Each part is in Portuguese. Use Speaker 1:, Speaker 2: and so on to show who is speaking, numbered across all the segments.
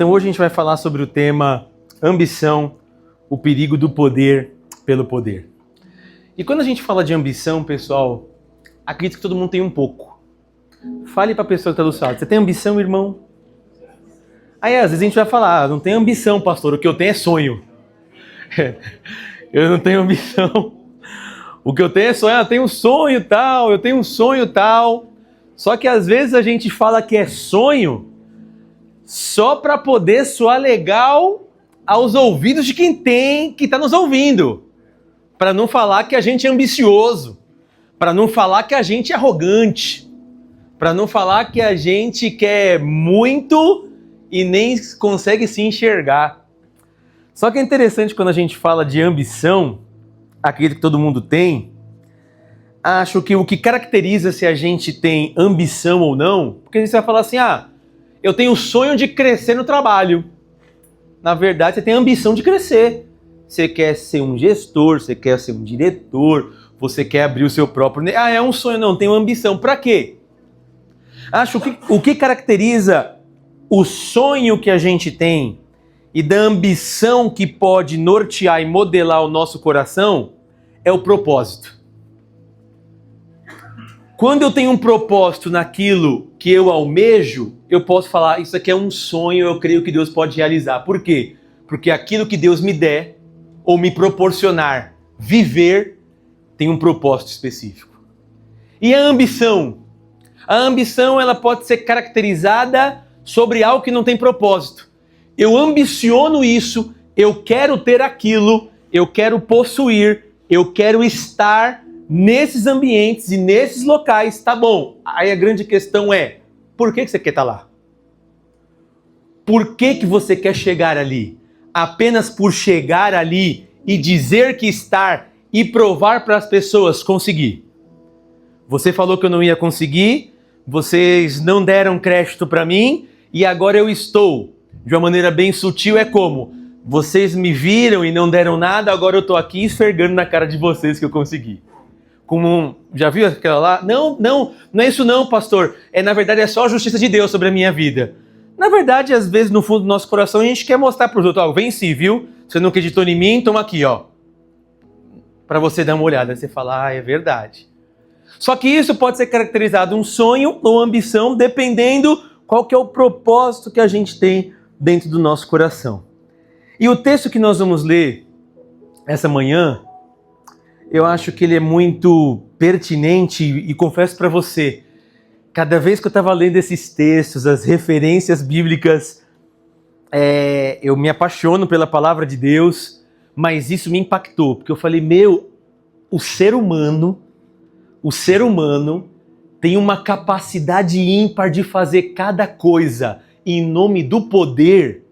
Speaker 1: Então hoje a gente vai falar sobre o tema ambição, o perigo do poder pelo poder. E quando a gente fala de ambição, pessoal, acredito que todo mundo tem um pouco. Fale para a pessoa que está do seu lado, você tem ambição, irmão? Aí às vezes a gente vai falar, não tenho ambição, pastor, o que eu tenho é sonho. Eu não tenho ambição. O que eu tenho é sonho, eu tenho um sonho tal, eu tenho um sonho tal. Só que às vezes a gente fala que é sonho só para poder soar legal aos ouvidos de quem está nos ouvindo. Para não falar que a gente é ambicioso, para não falar que a gente é arrogante, para não falar que a gente quer muito e nem consegue se enxergar. Só que é interessante quando a gente fala de ambição, acredito que todo mundo tem, acho que o que caracteriza se a gente tem ambição ou não, porque a gente vai falar assim, eu tenho o sonho de crescer no trabalho. Na verdade, você tem a ambição de crescer. Você quer ser um gestor, você quer ser um diretor, você quer abrir o seu próprio... é um sonho, não, tenho ambição. Para quê? Acho que o que caracteriza o sonho que a gente tem e da ambição que pode nortear e modelar o nosso coração é o propósito. Quando eu tenho um propósito naquilo que eu almejo, eu posso falar, isso aqui é um sonho, eu creio que Deus pode realizar. Por quê? Porque aquilo que Deus me der ou me proporcionar viver tem um propósito específico. E a ambição? A ambição ela pode ser caracterizada sobre algo que não tem propósito. Eu ambiciono isso, eu quero ter aquilo, eu quero possuir, eu quero estar nesses ambientes e nesses locais, tá bom. Aí a grande questão é, por que você quer estar lá? Por que você quer chegar ali? Apenas por chegar ali e dizer que estar e provar para as pessoas conseguir. Você falou que eu não ia conseguir, vocês não deram crédito para mim e agora eu estou. De uma maneira bem sutil é como, vocês me viram e não deram nada, agora eu estou aqui esfregando na cara de vocês que eu consegui. Já viu aquela lá? Não é isso não, pastor. Na verdade é só a justiça de Deus sobre a minha vida. Na verdade, às vezes, no fundo do nosso coração, a gente quer mostrar para os outros, venci, viu? Você não acreditou em mim? Toma aqui, ó. Para você dar uma olhada. Aí você fala, é verdade. Só que isso pode ser caracterizado um sonho ou ambição, dependendo qual que é o propósito que a gente tem dentro do nosso coração. E o texto que nós vamos ler essa manhã, eu acho que ele é muito pertinente e confesso para você, cada vez que eu estava lendo esses textos, as referências bíblicas, eu me apaixono pela palavra de Deus, mas isso me impactou, porque eu falei, o ser humano tem uma capacidade ímpar de fazer cada coisa em nome do poder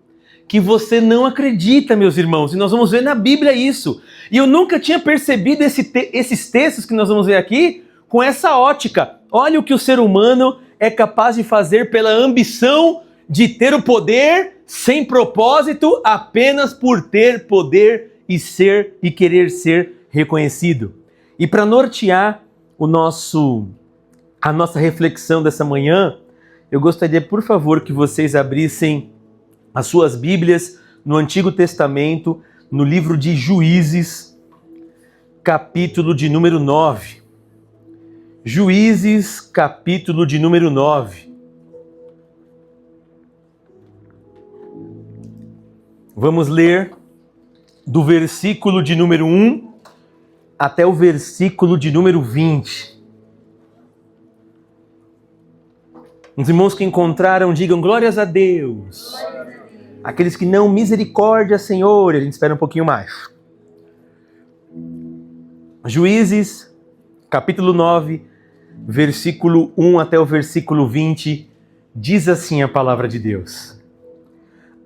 Speaker 1: que você não acredita, meus irmãos. E nós vamos ver na Bíblia isso. E eu nunca tinha percebido esses textos que nós vamos ver aqui com essa ótica. Olha o que o ser humano é capaz de fazer pela ambição de ter o poder sem propósito, apenas por ter poder e querer ser reconhecido. E para nortear a nossa reflexão dessa manhã, eu gostaria, por favor, que vocês abrissem as suas Bíblias no Antigo Testamento, no livro de Juízes, capítulo de número 9. Juízes, capítulo de número 9. Vamos ler do versículo de número 1 até o versículo de número 20. Os irmãos que encontraram, digam glórias a Deus. Aqueles que não, misericórdia, Senhor. A gente espera um pouquinho mais. Juízes, capítulo 9, versículo 1 até o versículo 20, diz assim a palavra de Deus.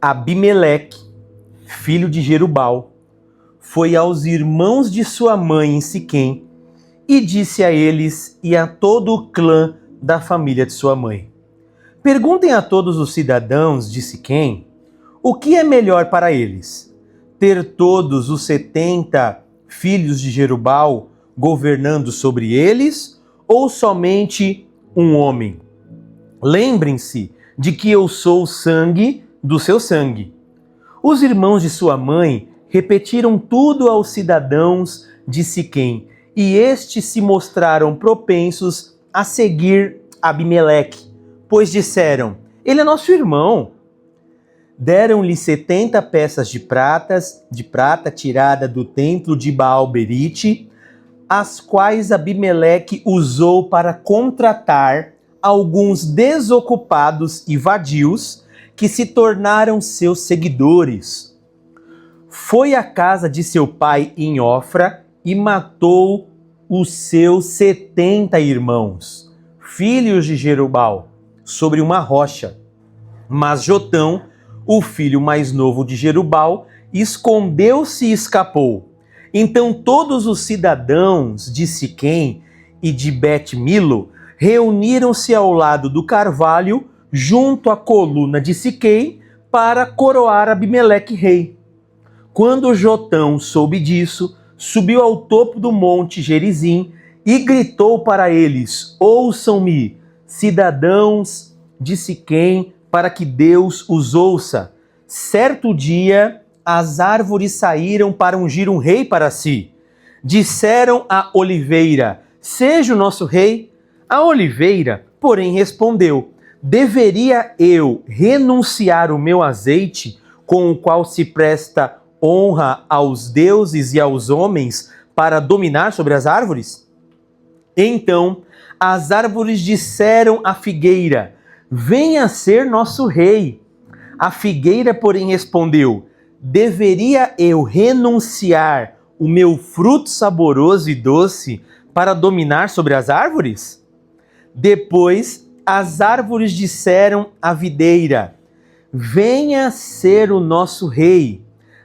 Speaker 1: Abimeleque, filho de Jerubal, foi aos irmãos de sua mãe em Siquém e disse a eles e a todo o clã da família de sua mãe: perguntem a todos os cidadãos de Siquém o que é melhor para eles, ter todos os 70 filhos de Jerubal governando sobre eles ou somente um homem? Lembrem-se de que eu sou sangue do seu sangue. Os irmãos de sua mãe repetiram tudo aos cidadãos de Siquém, e estes se mostraram propensos a seguir Abimeleque, pois disseram: ele é nosso irmão. Deram-lhe 70 peças de prata tirada do templo de Baal-Berite, as quais Abimeleque usou para contratar alguns desocupados e vadios que se tornaram seus seguidores. Foi à casa de seu pai em Ofra e matou os seus 70 irmãos, filhos de Jerubal, sobre uma rocha. Mas Jotão, o filho mais novo de Jerubal, escondeu-se e escapou. Então todos os cidadãos de Siquém e de Bet-Milo reuniram-se ao lado do carvalho, junto à coluna de Siquém, para coroar Abimeleque rei. Quando Jotão soube disso, subiu ao topo do monte Gerizim e gritou para eles: ouçam-me, cidadãos de Siquém, para que Deus os ouça. Certo dia, as árvores saíram para ungir um rei para si. Disseram à oliveira: seja o nosso rei. A oliveira, porém, respondeu: deveria eu renunciar o meu azeite, com o qual se presta honra aos deuses e aos homens, para dominar sobre as árvores? Então as árvores disseram à figueira: venha ser nosso rei. A figueira, porém, respondeu: deveria eu renunciar o meu fruto saboroso e doce para dominar sobre as árvores? Depois as árvores disseram à videira: venha ser o nosso rei.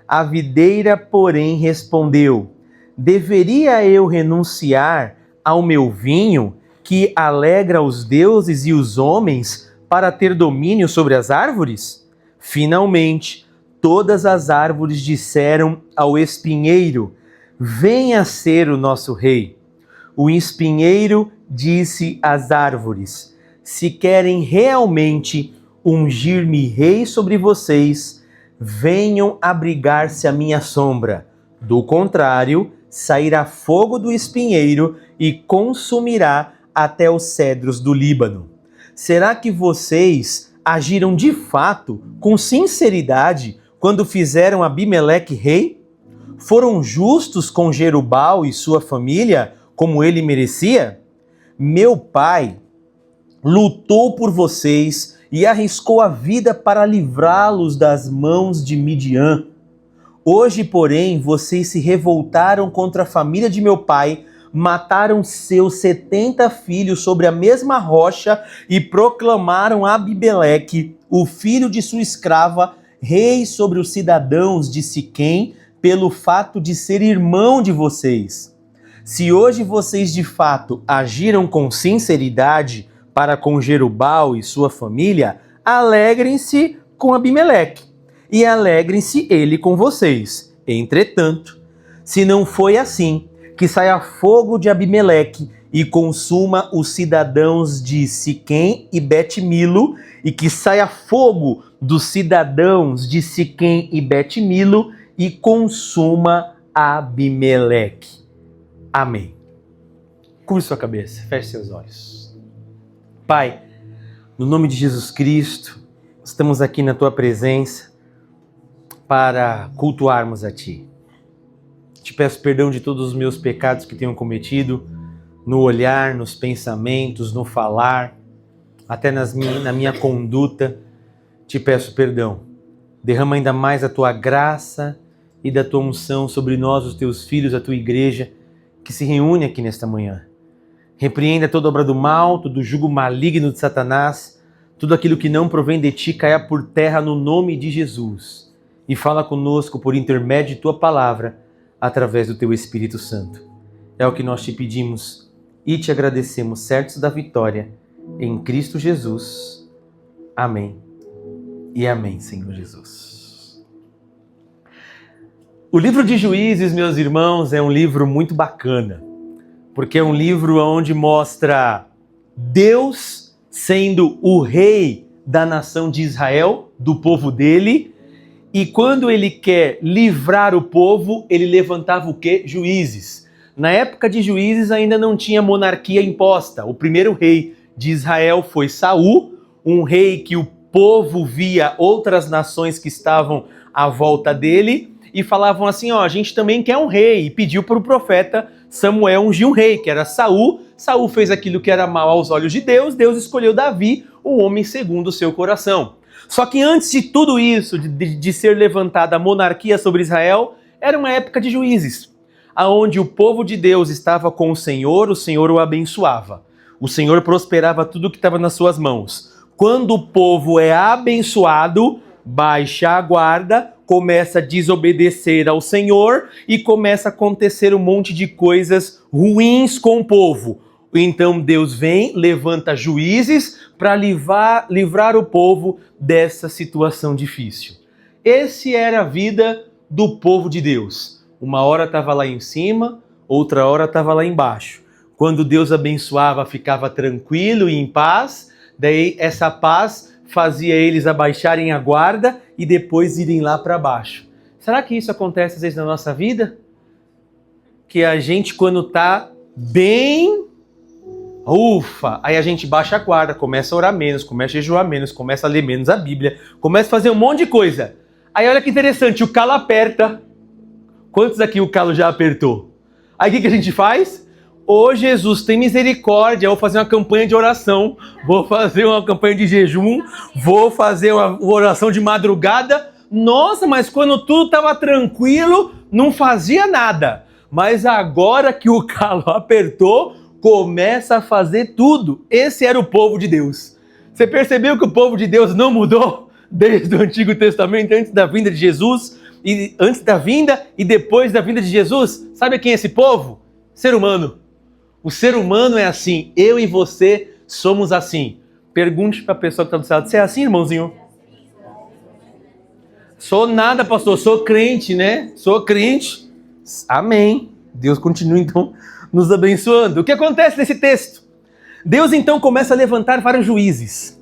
Speaker 1: A videira, porém, respondeu: deveria eu renunciar ao meu vinho, que alegra os deuses e os homens, para ter domínio sobre as árvores? Finalmente, todas as árvores disseram ao espinheiro: venha ser o nosso rei. O espinheiro disse às árvores: se querem realmente ungir-me rei sobre vocês, venham abrigar-se à minha sombra. Do contrário, sairá fogo do espinheiro e consumirá até os cedros do Líbano. Será que vocês agiram de fato com sinceridade quando fizeram Abimeleque rei? Foram justos com Jerubal e sua família, como ele merecia? Meu pai lutou por vocês e arriscou a vida para livrá-los das mãos de Midian. Hoje, porém, vocês se revoltaram contra a família de meu pai, mataram seus 70 filhos sobre a mesma rocha e proclamaram Abimeleque, o filho de sua escrava, rei sobre os cidadãos de Siquém, pelo fato de ser irmão de vocês. Se hoje vocês de fato agiram com sinceridade para com Jerubal e sua família, alegrem-se com Abimeleque, e alegrem-se ele com vocês. Entretanto, se não foi assim, que saia fogo de Abimeleque e consuma os cidadãos de Siquém e Bet-Milo, e que saia fogo dos cidadãos de Siquém e Bet-Milo e consuma Abimeleque. Amém. Curve sua cabeça, feche seus olhos. Pai, no nome de Jesus Cristo, estamos aqui na Tua presença para cultuarmos a Ti. Te peço perdão de todos os meus pecados que tenho cometido, no olhar, nos pensamentos, no falar, até na minha conduta. Te peço perdão. Derrama ainda mais a Tua graça e da Tua unção sobre nós, os Teus filhos, a Tua igreja, que se reúne aqui nesta manhã. Repreenda toda obra do mal, todo jugo maligno de Satanás, tudo aquilo que não provém de Ti caia por terra no nome de Jesus. E fala conosco por intermédio de Tua palavra, através do Teu Espírito Santo. É o que nós te pedimos e te agradecemos, certos da vitória, em Cristo Jesus. Amém. E amém, Senhor Jesus. O livro de Juízes, meus irmãos, é um livro muito bacana, porque é um livro onde mostra Deus sendo o rei da nação de Israel, do povo dele, e quando ele quer livrar o povo, ele levantava o quê? Juízes. Na época de Juízes ainda não tinha monarquia imposta. O primeiro rei de Israel foi Saul, um rei que o povo via outras nações que estavam à volta dele e falavam assim, ó, a gente também quer um rei, e pediu para o profeta Samuel ungir um rei, que era Saul. Saul fez aquilo que era mal aos olhos de Deus, Deus escolheu Davi, um homem segundo o seu coração. Só que antes de tudo isso, de ser levantada a monarquia sobre Israel, era uma época de juízes, aonde o povo de Deus estava com o Senhor o abençoava. O Senhor prosperava tudo que estava nas suas mãos. Quando o povo é abençoado, baixa a guarda, começa a desobedecer ao Senhor e começa a acontecer um monte de coisas ruins com o povo. Então Deus vem, levanta juízes para livrar o povo dessa situação difícil. Essa era a vida do povo de Deus. Uma hora estava lá em cima, outra hora estava lá embaixo. Quando Deus abençoava, ficava tranquilo e em paz, daí essa paz fazia eles abaixarem a guarda e depois irem lá para baixo. Será que isso acontece às vezes na nossa vida? Que a gente, quando está bem, ufa, aí a gente baixa a guarda, começa a orar menos, começa a jejuar menos, começa a ler menos a Bíblia, começa a fazer um monte de coisa. Aí olha que interessante, o calo aperta. Quantos aqui o calo já apertou? Aí o que a gente faz? Ô Jesus, tem misericórdia, vou fazer uma campanha de oração, vou fazer uma campanha de jejum, vou fazer uma oração de madrugada. Nossa, mas quando tudo estava tranquilo, não fazia nada. Mas agora que o calo apertou, começa a fazer tudo. Esse era o povo de Deus. Você percebeu que o povo de Deus não mudou desde o Antigo Testamento, antes da vinda de Jesus, e antes da vinda e depois da vinda de Jesus? Sabe quem é esse povo? Ser humano. O ser humano é assim, eu e você somos assim. Pergunte para a pessoa que está do seu lado, você é assim, irmãozinho? Sou nada, pastor, sou crente, né? Sou crente. Amém. Deus continua então nos abençoando. O que acontece nesse texto? Deus então começa a levantar vários juízes.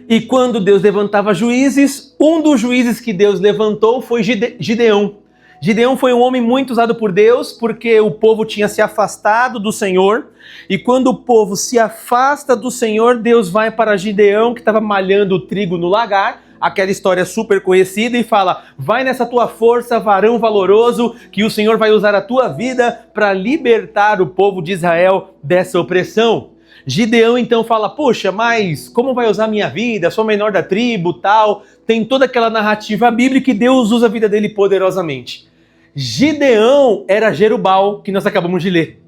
Speaker 1: E quando Deus levantava juízes, um dos juízes que Deus levantou foi Gideão. Gideão foi um homem muito usado por Deus, porque o povo tinha se afastado do Senhor, e quando o povo se afasta do Senhor, Deus vai para Gideão, que estava malhando o trigo no lagar, aquela história super conhecida, e fala, vai nessa tua força, varão valoroso, que o Senhor vai usar a tua vida para libertar o povo de Israel dessa opressão. Gideão então fala, poxa, mas como vai usar minha vida? Sou o menor da tribo, tal. Tem toda aquela narrativa bíblica e Deus usa a vida dele poderosamente. Gideão era Jerubal, que nós acabamos de ler.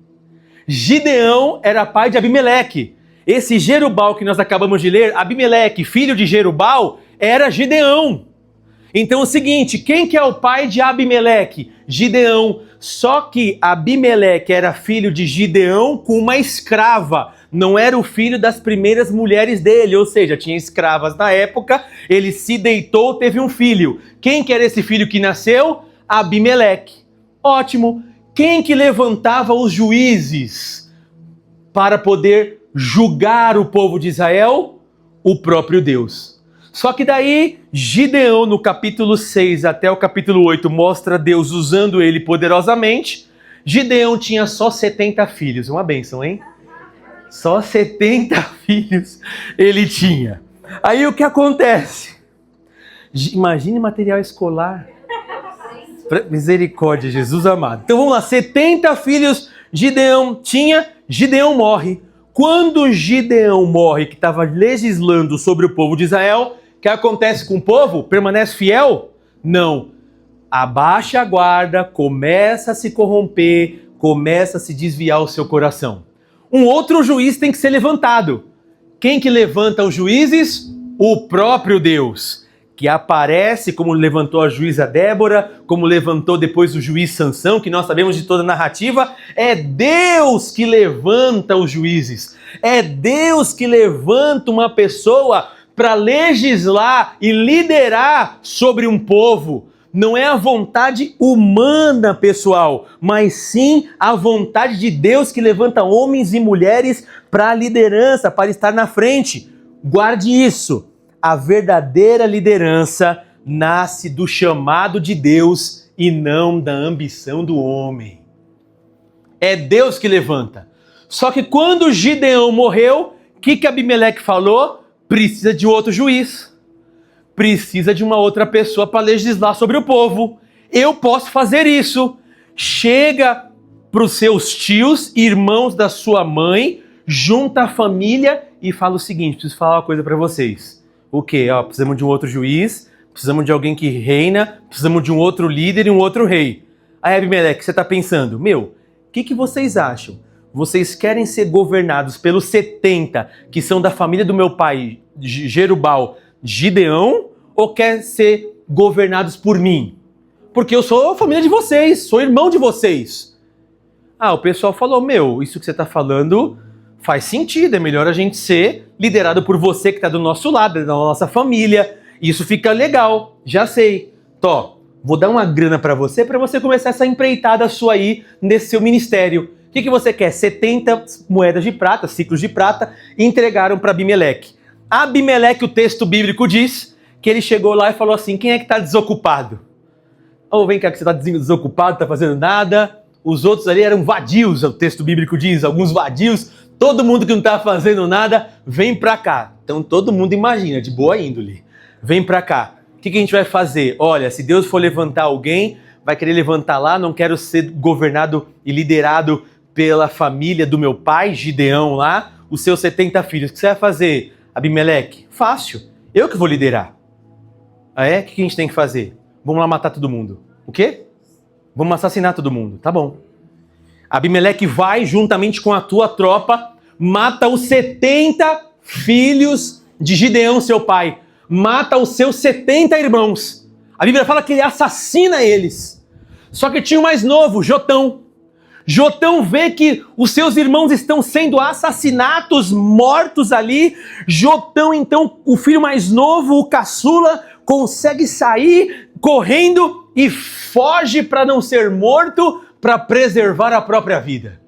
Speaker 1: Gideão era pai de Abimeleque. Esse Jerubal que nós acabamos de ler, Abimeleque, filho de Jerubal, era Gideão. Então é o seguinte, quem que é o pai de Abimeleque? Gideão. Só que Abimeleque era filho de Gideão com uma escrava. Não era o filho das primeiras mulheres dele, ou seja, tinha escravas na época, ele se deitou, teve um filho. Quem que era esse filho que nasceu? Abimeleque. Ótimo. Quem que levantava os juízes para poder julgar o povo de Israel? O próprio Deus. Só que daí, Gideão, no capítulo 6 até o capítulo 8, mostra Deus usando ele poderosamente. Gideão tinha só 70 filhos. Uma bênção, hein? Só 70 filhos ele tinha. Aí o que acontece? Imagine material escolar. Misericórdia, Jesus amado. Então vamos lá, 70 filhos Gideão tinha, Gideão morre. Quando Gideão morre, que estava legislando sobre o povo de Israel, o que acontece com o povo? Permanece fiel? Não. Abaixa a guarda, começa a se corromper, começa a se desviar o seu coração. Um outro juiz tem que ser levantado. Quem que levanta os juízes? O próprio Deus, que aparece como levantou a juíza Débora, como levantou depois o juiz Sansão, que nós sabemos de toda a narrativa. É Deus que levanta os juízes. É Deus que levanta uma pessoa para legislar e liderar sobre um povo. Não é a vontade humana, pessoal, mas sim a vontade de Deus que levanta homens e mulheres para a liderança, para estar na frente. Guarde isso. A verdadeira liderança nasce do chamado de Deus e não da ambição do homem. É Deus que levanta. Só que quando Gideão morreu, o que Abimeleque falou? Precisa de outro juiz. Precisa de uma outra pessoa para legislar sobre o povo. Eu posso fazer isso. Chega para os seus tios, irmãos da sua mãe, junta a família e fala o seguinte, preciso falar uma coisa para vocês. O quê? Precisamos de um outro juiz, precisamos de alguém que reina, precisamos de um outro líder e um outro rei. Aí Abimeleque, você está pensando, o que vocês acham? Vocês querem ser governados pelos 70 que são da família do meu pai, Jerubal, Gideão, ou quer ser governados por mim? Porque eu sou a família de vocês, sou irmão de vocês. O pessoal falou, isso que você está falando faz sentido, é melhor a gente ser liderado por você que está do nosso lado, da nossa família, isso fica legal, já sei. Vou dar uma grana para você começar essa empreitada sua aí nesse seu ministério. O que você quer? 70 moedas de prata, ciclos de prata, entregaram para Abimeleque. Abimeleque, o texto bíblico diz que ele chegou lá e falou assim, quem é que está desocupado? Vem cá que você está desocupado, não está fazendo nada. Os outros ali eram vadios, o texto bíblico diz, alguns vadios. Todo mundo que não está fazendo nada, vem para cá. Então todo mundo imagina, de boa índole. Vem para cá. O que a gente vai fazer? Olha, se Deus for levantar alguém, vai querer levantar lá, não quero ser governado e liderado pela família do meu pai, Gideão lá, os seus 70 filhos. O que você vai fazer, Abimeleque? Fácil, eu que vou liderar. O que a gente tem que fazer? Vamos lá matar todo mundo. O quê? Vamos assassinar todo mundo. Tá bom. Abimeleque vai, juntamente com a tua tropa, mata os 70 filhos de Gideão, seu pai. Mata os seus 70 irmãos. A Bíblia fala que ele assassina eles. Só que tinha o mais novo, Jotão. Jotão vê que os seus irmãos estão sendo assassinados, mortos ali. Jotão, então, o filho mais novo, o caçula, consegue sair correndo e foge para não ser morto, para preservar a própria vida.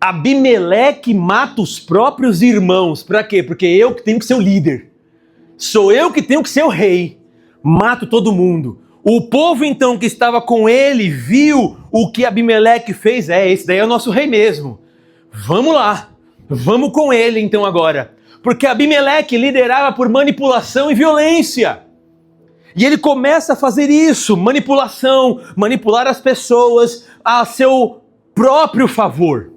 Speaker 1: Abimeleque mata os próprios irmãos. Para quê? Porque eu que tenho que ser o líder. Sou eu que tenho que ser o rei. Mato todo mundo. O povo então que estava com ele viu o que Abimeleque fez. Esse daí é o nosso rei mesmo. Vamos lá. Vamos com ele então agora. Porque Abimeleque liderava por manipulação e violência. E ele começa a fazer isso, manipulação, manipular as pessoas a seu próprio favor.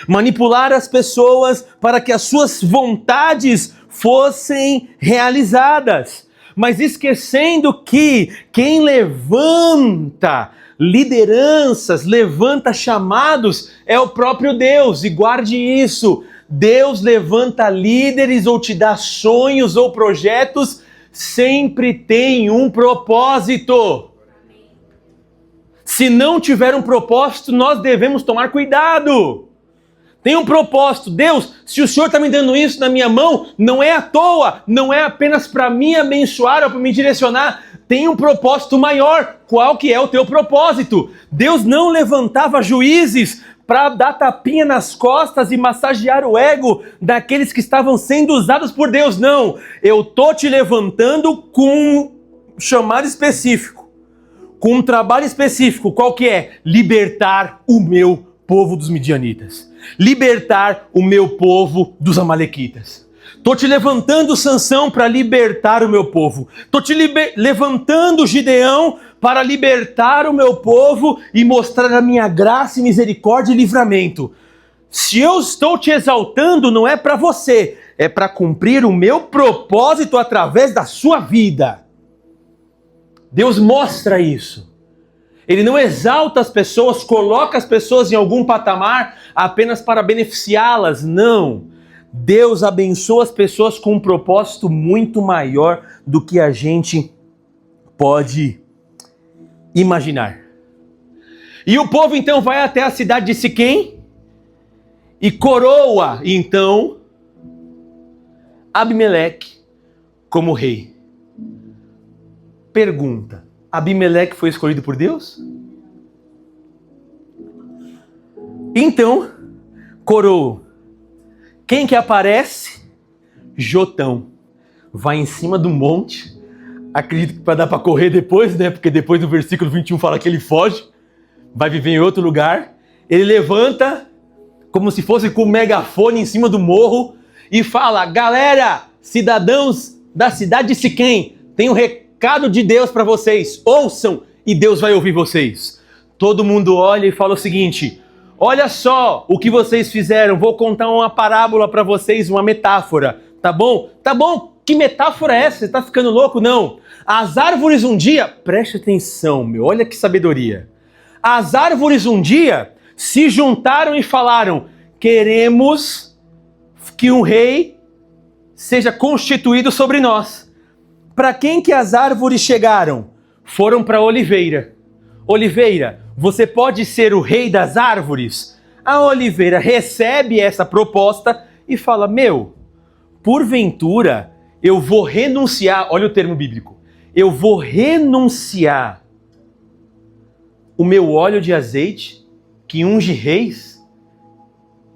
Speaker 1: Manipular as pessoas para que as suas vontades fossem realizadas. Mas esquecendo que quem levanta lideranças, levanta chamados, é o próprio Deus. E guarde isso, Deus levanta líderes ou te dá sonhos ou projetos, sempre tem um propósito. Se não tiver um propósito, nós devemos tomar cuidado. Tem um propósito. Deus, se o Senhor está me dando isso na minha mão, não é à toa, não é apenas para me abençoar ou para me direcionar. Tem um propósito maior. Qual que é o teu propósito? Deus não levantava juízes para dar tapinha nas costas e massagear o ego daqueles que estavam sendo usados por Deus. Não, eu tô te levantando com um chamado específico, com um trabalho específico. Qual que é? Libertar o meu povo dos midianitas. Libertar o meu povo dos amalequitas. Tô te levantando, Sansão, para libertar o meu povo. Tô te levantando, Gideão, para libertar o meu povo e mostrar a minha graça e misericórdia e livramento. Se eu estou te exaltando, não é para você, é para cumprir o meu propósito através da sua vida. Deus mostra isso. Ele não exalta as pessoas, coloca as pessoas em algum patamar apenas para beneficiá-las, não. Deus abençoa as pessoas com um propósito muito maior do que a gente pode imaginar. E o povo então vai até a cidade de Siquém e coroa então Abimeleque como rei. Pergunta: Abimeleque foi escolhido por Deus? Então, coroa. Quem que aparece? Jotão vai em cima do monte, acredito que vai dar para correr depois, né? Porque depois do versículo 21 fala que ele foge, vai viver em outro lugar. Ele levanta, como se fosse com um megafone em cima do morro, e fala: galera, cidadãos da cidade de Siquém, tem um recado de Deus para vocês, ouçam e Deus vai ouvir vocês. Todo mundo olha e fala o seguinte: olha só o que vocês fizeram, vou contar uma parábola para vocês, uma metáfora, tá bom? Tá bom, que metáfora é essa? Você tá ficando louco? Não. As árvores um dia, preste atenção, meu, olha que sabedoria. As árvores um dia se juntaram e falaram: queremos que um rei seja constituído sobre nós. Para quem que as árvores chegaram? Foram para a oliveira. Oliveira, você pode ser o rei das árvores? A oliveira recebe essa proposta e fala: meu, porventura eu vou renunciar, olha o termo bíblico, eu vou renunciar o meu óleo de azeite que unge reis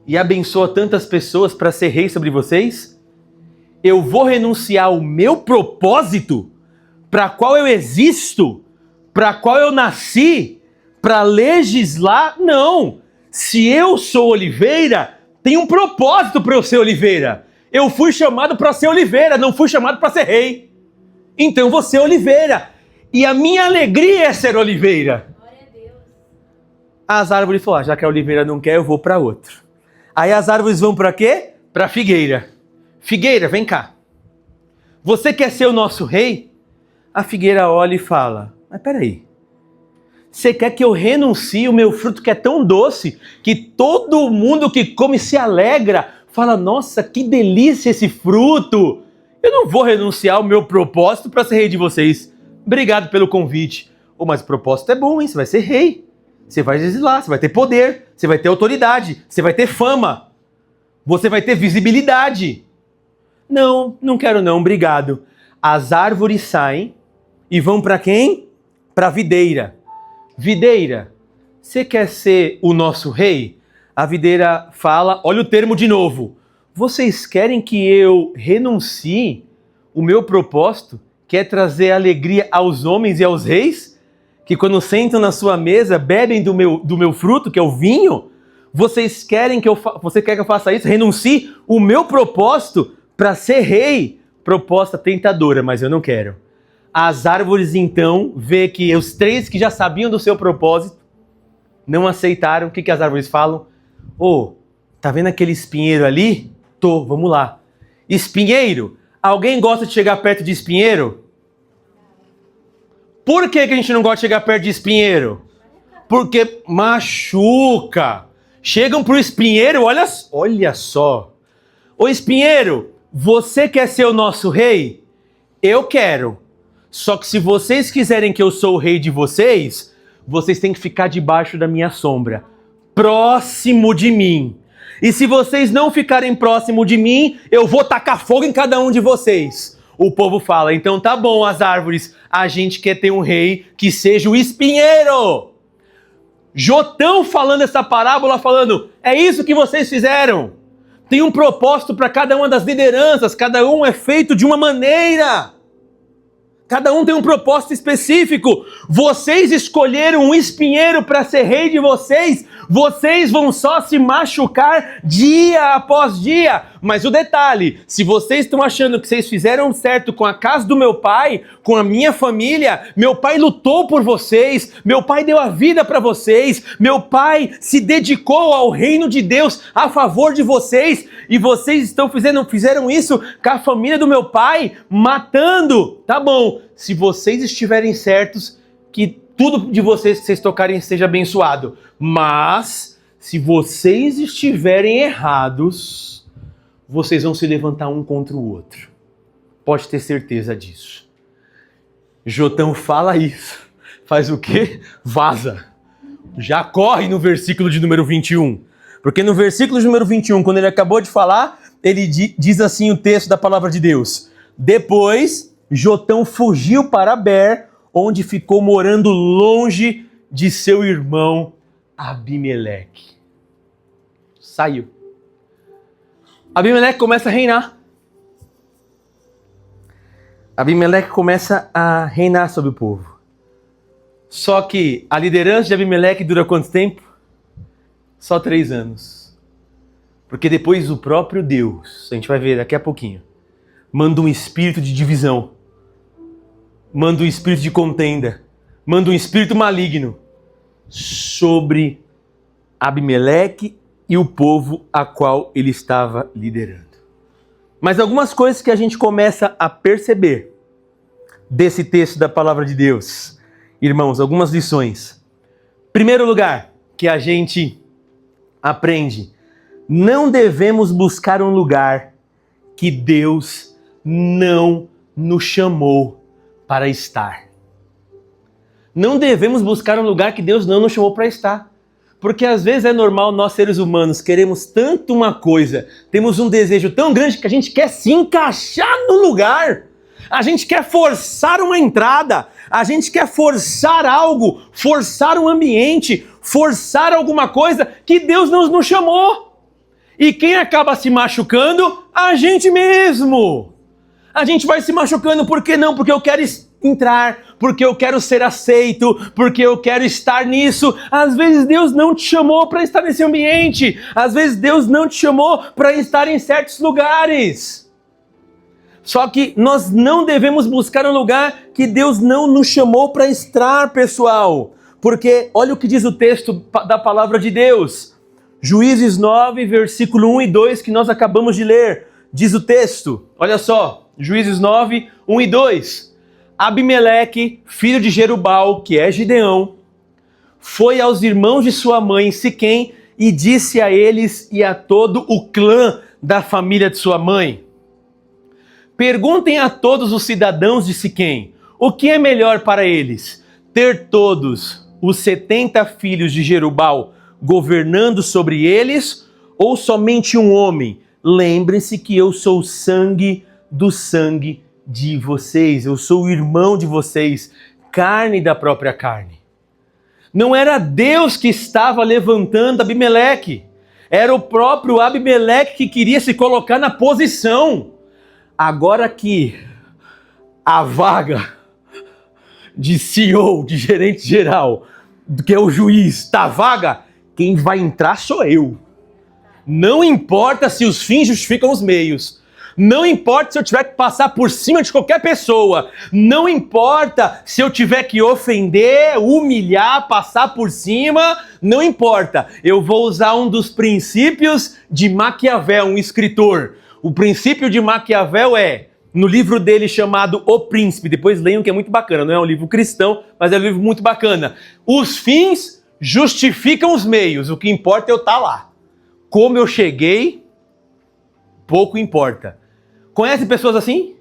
Speaker 1: e abençoa tantas pessoas para ser rei sobre vocês? Eu vou renunciar o meu propósito para qual eu existo, para qual eu nasci, para legislar? Não! Se eu sou oliveira, tem um propósito para eu ser oliveira. Eu fui chamado para ser oliveira, não fui chamado para ser rei. Então eu vou ser oliveira. E a minha alegria é ser oliveira.
Speaker 2: Glória a Deus.
Speaker 1: As árvores falaram: já que a oliveira não quer, eu vou para outro. Aí as árvores vão para quê? Para figueira. Figueira, vem cá. Você quer ser o nosso rei? A figueira olha e fala: mas peraí, você quer que eu renuncie o meu fruto que é tão doce, que todo mundo que come se alegra, fala: nossa, que delícia esse fruto. Eu não vou renunciar ao meu propósito para ser rei de vocês. Obrigado pelo convite. Oh, mas o propósito é bom, hein? Você vai ser rei. Você vai legislar, você vai ter poder, você vai ter autoridade, você vai ter fama, você vai ter visibilidade. Não, não quero não, obrigado. As árvores saem e vão para quem? Para a videira. Videira, você quer ser o nosso rei? A videira fala, olha o termo de novo: vocês querem que eu renuncie o meu propósito, que é trazer alegria aos homens e aos reis? Que quando sentam na sua mesa, bebem do meu fruto, que é o vinho? Vocês querem que você quer que eu faça isso? Renuncie o meu propósito para ser rei? Proposta tentadora, mas eu não quero. As árvores então vê que os três que já sabiam do seu propósito não aceitaram. O que as árvores falam? Ô, tá vendo aquele espinheiro ali? Tô, vamos lá. Espinheiro, alguém gosta de chegar perto de espinheiro? Por que a gente não gosta de chegar perto de espinheiro? Porque machuca. Chegam pro espinheiro, olha só. Ô espinheiro, você quer ser o nosso rei? Eu quero. Só que se vocês quiserem que eu sou o rei de vocês, vocês têm que ficar debaixo da minha sombra, próximo de mim. E se vocês não ficarem próximo de mim, eu vou tacar fogo em cada um de vocês. O povo fala: então tá bom, as árvores, a gente quer ter um rei que seja o espinheiro. Jotão falando essa parábola, falando: é isso que vocês fizeram. Tem um propósito para cada uma das lideranças, cada um é feito de uma maneira. Cada um tem um propósito específico. Vocês escolheram um espinheiro para ser rei de vocês. Vocês vão só se machucar dia após dia. Mas o detalhe, se vocês estão achando que vocês fizeram certo com a casa do meu pai, com a minha família, meu pai lutou por vocês, meu pai deu a vida para vocês, meu pai se dedicou ao reino de Deus a favor de vocês, e vocês fizeram isso com a família do meu pai, matando. Tá bom, se vocês estiverem certos, que tudo de vocês que vocês tocarem seja abençoado. Mas, se vocês estiverem errados, vocês vão se levantar um contra o outro. Pode ter certeza disso. Jotão fala isso. Faz o quê? Vaza. Já corre no versículo de número 21. Porque no versículo de número 21, quando ele acabou de falar, ele diz assim o texto da palavra de Deus: depois, Jotão fugiu para Ber, onde ficou morando longe de seu irmão Abimeleque. Saiu. Abimeleque começa a reinar. Abimeleque começa a reinar sobre o povo. Só que a liderança de Abimeleque dura quanto tempo? Só 3 anos. Porque depois o próprio Deus, a gente vai ver daqui a pouquinho, manda um espírito de divisão, manda um espírito de contenda, manda um espírito maligno sobre Abimeleque e o povo a qual ele estava liderando. Mas algumas coisas que a gente começa a perceber desse texto da palavra de Deus, irmãos, algumas lições. Primeiro lugar, que a gente aprende: não devemos buscar um lugar que Deus não nos chamou para estar. Não devemos buscar um lugar que Deus não nos chamou para estar. Porque às vezes é normal nós seres humanos queremos tanto uma coisa, temos um desejo tão grande que a gente quer se encaixar no lugar. A gente quer forçar uma entrada, a gente quer forçar algo, forçar um ambiente, forçar alguma coisa que Deus não nos chamou. E quem acaba se machucando? A gente mesmo. A gente vai se machucando, por que não? Porque eu quero entrar, porque eu quero ser aceito, porque eu quero estar nisso. Às vezes Deus não te chamou para estar nesse ambiente. Às vezes Deus não te chamou para estar em certos lugares. Só que nós não devemos buscar um lugar que Deus não nos chamou para estar, pessoal. Porque olha o que diz o texto da palavra de Deus. Juízes 9, versículo 1 e 2, que nós acabamos de ler. Diz o texto, olha só, Juízes 9, 1 e 2. Abimeleque, filho de Jerubal, que é Gideão, foi aos irmãos de sua mãe Siquém e disse a eles e a todo o clã da família de sua mãe: perguntem a todos os cidadãos de Siquém, o que é melhor para eles? Ter todos os 70 filhos de Jerubal governando sobre eles, ou somente um homem? Lembrem-se que eu sou sangue do sangue de vocês, eu sou o irmão de vocês, carne da própria carne. Não era Deus que estava levantando Abimeleque, era o próprio Abimeleque que queria se colocar na posição. Agora que a vaga de CEO, de gerente geral, que é o juiz, está vaga, quem vai entrar sou eu. Não importa se os fins justificam os meios. Não importa se eu tiver que passar por cima de qualquer pessoa. Não importa se eu tiver que ofender, humilhar, passar por cima. Não importa. Eu vou usar um dos princípios de Maquiavel, um escritor. O princípio de Maquiavel é, no livro dele chamado O Príncipe, depois leiam que é muito bacana, não é um livro cristão, mas é um livro muito bacana. Os fins justificam os meios, o que importa é eu estar lá. Como eu cheguei, pouco importa. Conhece pessoas assim?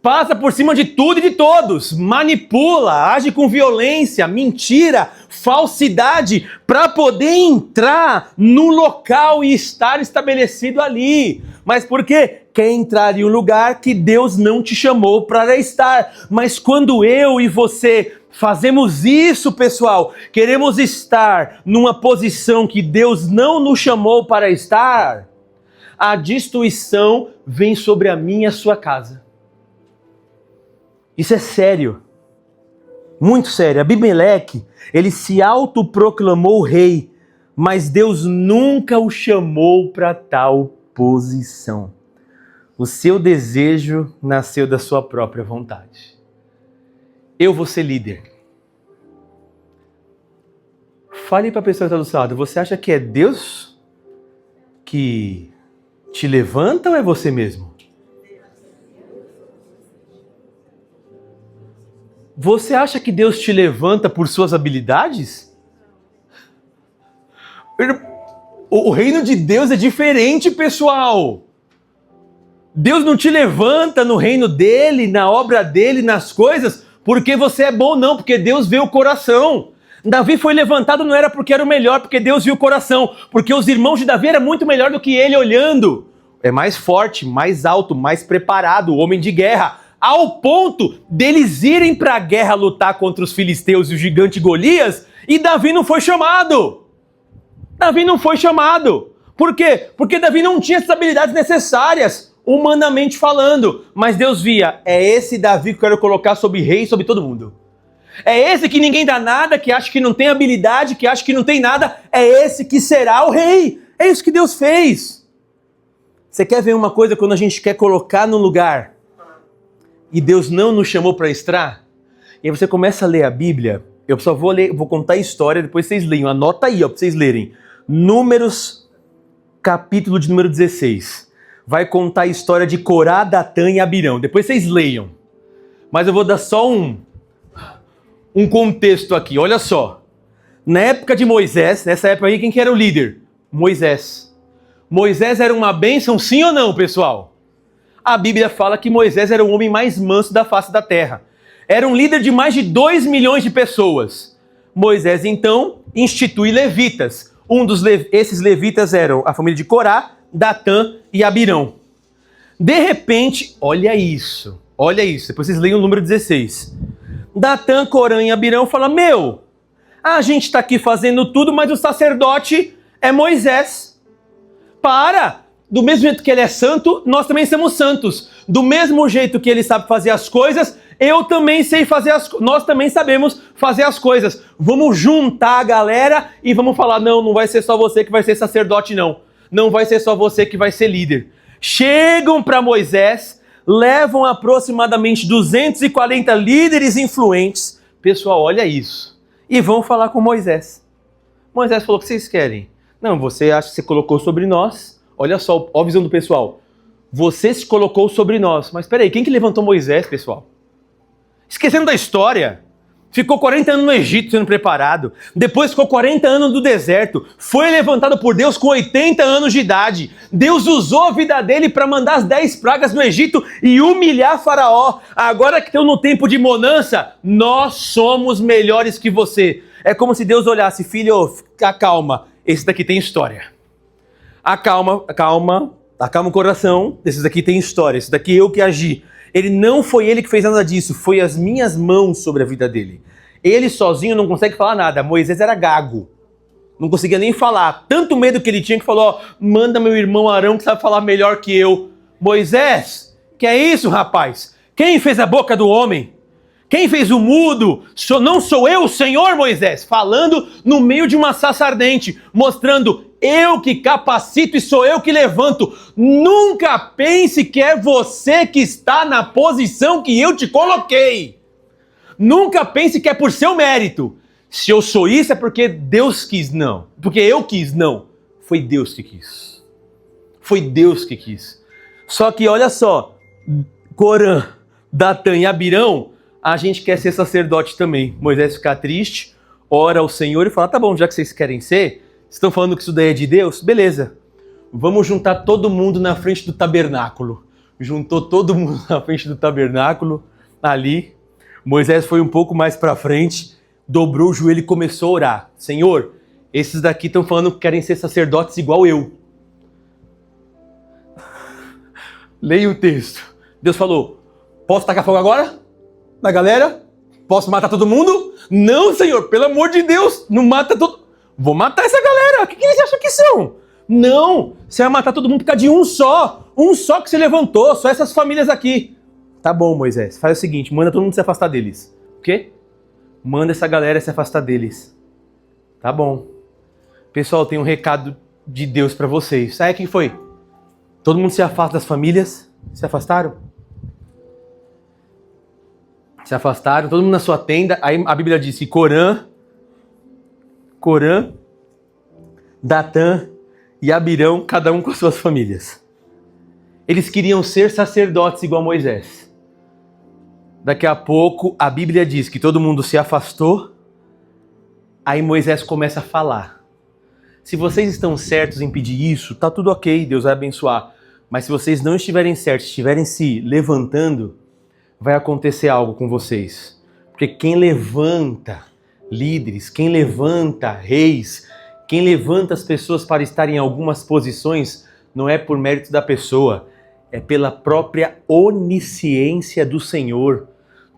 Speaker 1: Passa por cima de tudo e de todos, manipula, age com violência, mentira, falsidade, para poder entrar no local e estar estabelecido ali. Mas por quê? Quer entrar em um lugar que Deus não te chamou para estar. Mas quando eu e você fazemos isso, pessoal, queremos estar numa posição que Deus não nos chamou para estar, a destruição vem sobre a minha e a sua casa. Isso é sério, muito sério. Abimeleque, ele se autoproclamou rei, mas Deus nunca o chamou para tal posição. O seu desejo nasceu da sua própria vontade. Eu vou ser líder. Fale para a pessoa que está do seu lado, você acha que é Deus que te levanta ou é você mesmo? Você acha que Deus te levanta por suas habilidades? O reino de Deus é diferente, pessoal. Deus não te levanta no reino dele, na obra dele, nas coisas, porque você é bom, não, porque Deus vê o coração. Davi foi levantado não era porque era o melhor, porque Deus viu o coração, porque os irmãos de Davi eram muito melhor do que ele olhando. É mais forte, mais alto, mais preparado, homem de guerra, ao ponto deles irem para a guerra lutar contra os filisteus e o gigante Golias, e Davi não foi chamado. Davi não foi chamado. Por quê? Porque Davi não tinha as habilidades necessárias. humanamente falando. Mas Deus via, é esse Davi que eu quero colocar sobre rei, sobre todo mundo. É esse que ninguém dá nada, que acha que não tem habilidade, que acha que não tem nada. É esse que será o rei. É isso que Deus fez. Você quer ver uma coisa quando a gente quer colocar no lugar e Deus não nos chamou para estar? E aí você começa a ler a Bíblia. Eu só vou ler, vou contar a história, depois vocês leiam. Anota aí, ó, para vocês lerem. Números, capítulo de número 16. Vai contar a história de Corá, Datã e Abirão. Depois vocês leiam. Mas eu vou dar só um contexto aqui. Olha só. Na época de Moisés, nessa época aí, quem que era o líder? Moisés. Moisés era uma bênção, sim ou não, pessoal? A Bíblia fala que Moisés era o homem mais manso da face da terra. Era um líder de mais de 2 milhões de pessoas. Moisés, então, institui levitas. Esses levitas eram a família de Corá, Datã e Abirão. De repente, olha isso. Depois vocês leiam o número 16. Datã, Corã e Abirão falam, a gente está aqui fazendo tudo, mas o sacerdote é Moisés. Do mesmo jeito que ele é santo, nós também somos santos. Do mesmo jeito que ele sabe fazer as coisas, eu também sei fazer nós também sabemos fazer as coisas. Vamos juntar a galera e vamos falar, não vai ser só você que vai ser sacerdote, não. Não vai ser só você que vai ser líder. Chegam para Moisés, levam aproximadamente 240 líderes influentes. Pessoal, olha isso. E vão falar com Moisés. Moisés falou, o que vocês querem? Não, você acha que você colocou sobre nós. Olha só, ó a visão do pessoal. Você se colocou sobre nós. Mas peraí, quem que levantou Moisés, pessoal? Esquecendo da história. Ficou 40 anos no Egito sendo preparado. Depois ficou 40 anos no deserto. Foi levantado por Deus com 80 anos de idade. Deus usou a vida dele para mandar as 10 pragas no Egito e humilhar Faraó. Agora que estão no tempo de bonança, nós somos melhores que você. É como se Deus olhasse, filho, acalma. Esse daqui tem história. Acalma o coração. Esse daqui tem história. Esse daqui eu que agi. Não foi ele que fez nada disso, foi as minhas mãos sobre a vida dele. Ele sozinho não consegue falar nada. Moisés era gago. Não conseguia nem falar. Tanto medo que ele tinha que falou, manda meu irmão Arão que sabe falar melhor que eu. Moisés, que é isso, rapaz? Quem fez a boca do homem? Quem fez o mudo? Não sou eu, o Senhor, Moisés? Falando no meio de uma sarça ardente, mostrando eu que capacito e sou eu que levanto. Nunca pense que é você que está na posição que eu te coloquei. Nunca pense que é por seu mérito. Se eu sou isso é porque Deus quis, não. Porque eu quis, não. Foi Deus que quis. Foi Deus que quis. Só que olha só, Corã, Datã e Abirão, a gente quer ser sacerdote também. Moisés fica triste, ora ao Senhor e fala, tá bom, já que vocês querem ser, estão falando que isso daí é de Deus? Beleza. Vamos juntar todo mundo na frente do tabernáculo. Juntou todo mundo na frente do tabernáculo, ali. Moisés foi um pouco mais para frente, dobrou o joelho e começou a orar. Senhor, esses daqui estão falando que querem ser sacerdotes igual eu. Leia o texto. Deus falou, posso tacar fogo agora? Na galera? Posso matar todo mundo? Não, Senhor, pelo amor de Deus, não mata todo... Vou matar essa galera, o que eles acham que são? Não, você vai matar todo mundo por causa de um só que se levantou, só essas famílias aqui. Tá bom, Moisés, faz o seguinte, manda todo mundo se afastar deles. O quê? Manda essa galera se afastar deles. Tá bom. Pessoal, tem um recado de Deus pra vocês. Sabe quem foi? Todo mundo se afasta das famílias? Se afastaram? Se afastaram, todo mundo na sua tenda. Aí a Bíblia diz que Corã, Datã e Abirão, cada um com as suas famílias. Eles queriam ser sacerdotes igual a Moisés. Daqui a pouco a Bíblia diz que todo mundo se afastou. Aí Moisés começa a falar. Se vocês estão certos em pedir isso, tá tudo ok, Deus vai abençoar. Mas se vocês não estiverem certos, estiverem se levantando, vai acontecer algo com vocês. Porque quem levanta líderes, quem levanta reis, quem levanta as pessoas para estarem em algumas posições, não é por mérito da pessoa, é pela própria onisciência do Senhor.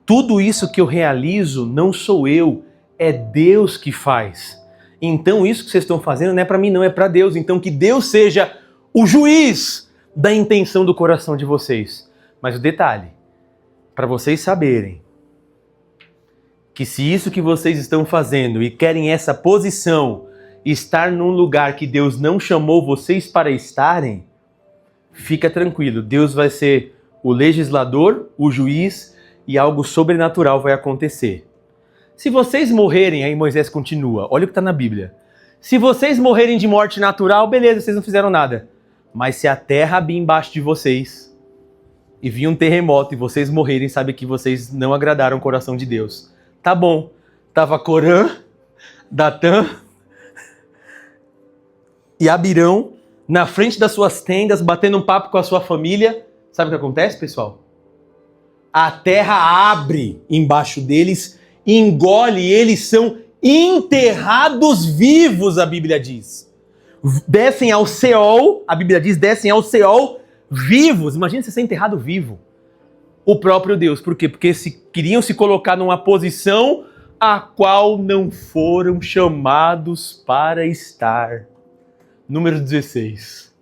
Speaker 1: Tudo isso que eu realizo não sou eu, é Deus que faz. Então isso que vocês estão fazendo não é para mim, não, é para Deus. Então que Deus seja o juiz. da intenção do coração de vocês. Mas o detalhe, para vocês saberem que se isso que vocês estão fazendo e querem essa posição, estar num lugar que Deus não chamou vocês para estarem, fica tranquilo, Deus vai ser o legislador, o juiz e algo sobrenatural vai acontecer. Se vocês morrerem, aí Moisés continua, olha o que está na Bíblia. Se vocês morrerem de morte natural, beleza, vocês não fizeram nada. Mas se a terra abrir embaixo de vocês e vir um terremoto e vocês morrerem, sabe que vocês não agradaram o coração de Deus. Tá bom, tava Corã, Datã e Abirão na frente das suas tendas, batendo um papo com a sua família. Sabe o que acontece, pessoal? A terra abre embaixo deles, engole e eles são enterrados vivos, a Bíblia diz. Descem ao Seol, a Bíblia diz, descem ao Seol vivos. Imagina você ser enterrado vivo. O próprio Deus. Por quê? Porque queriam se colocar numa posição a qual não foram chamados para estar. Número 16.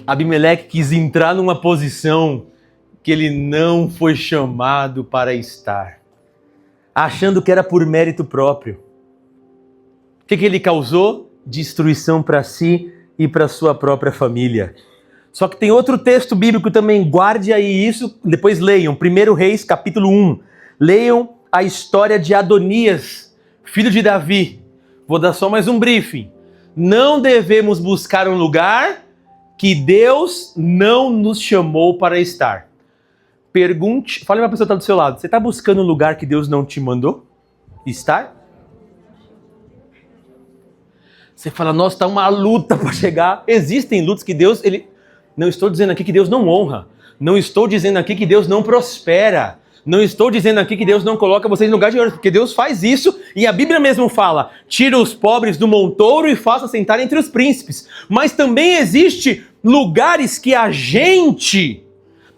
Speaker 1: Abimeleque quis entrar numa posição que ele não foi chamado para estar, achando que era por mérito próprio. O que ele causou? Destruição para si e para sua própria família. Só que tem outro texto bíblico também, guarde aí isso, depois leiam, 1 Reis, capítulo 1. Leiam a história de Adonias, filho de Davi. Vou dar só mais um briefing. Não devemos buscar um lugar que Deus não nos chamou para estar. Pergunte, fale para a pessoa que está do seu lado, você está buscando um lugar que Deus não te mandou estar? Você fala, nossa, está uma luta para chegar. Existem lutas que Deus, não estou dizendo aqui que Deus não honra. Não estou dizendo aqui que Deus não prospera. Não estou dizendo aqui que Deus não coloca vocês no lugar de ouro, porque Deus faz isso e a Bíblia mesmo fala, tira os pobres do montouro e faça sentar entre os príncipes. Mas também existe lugares que a gente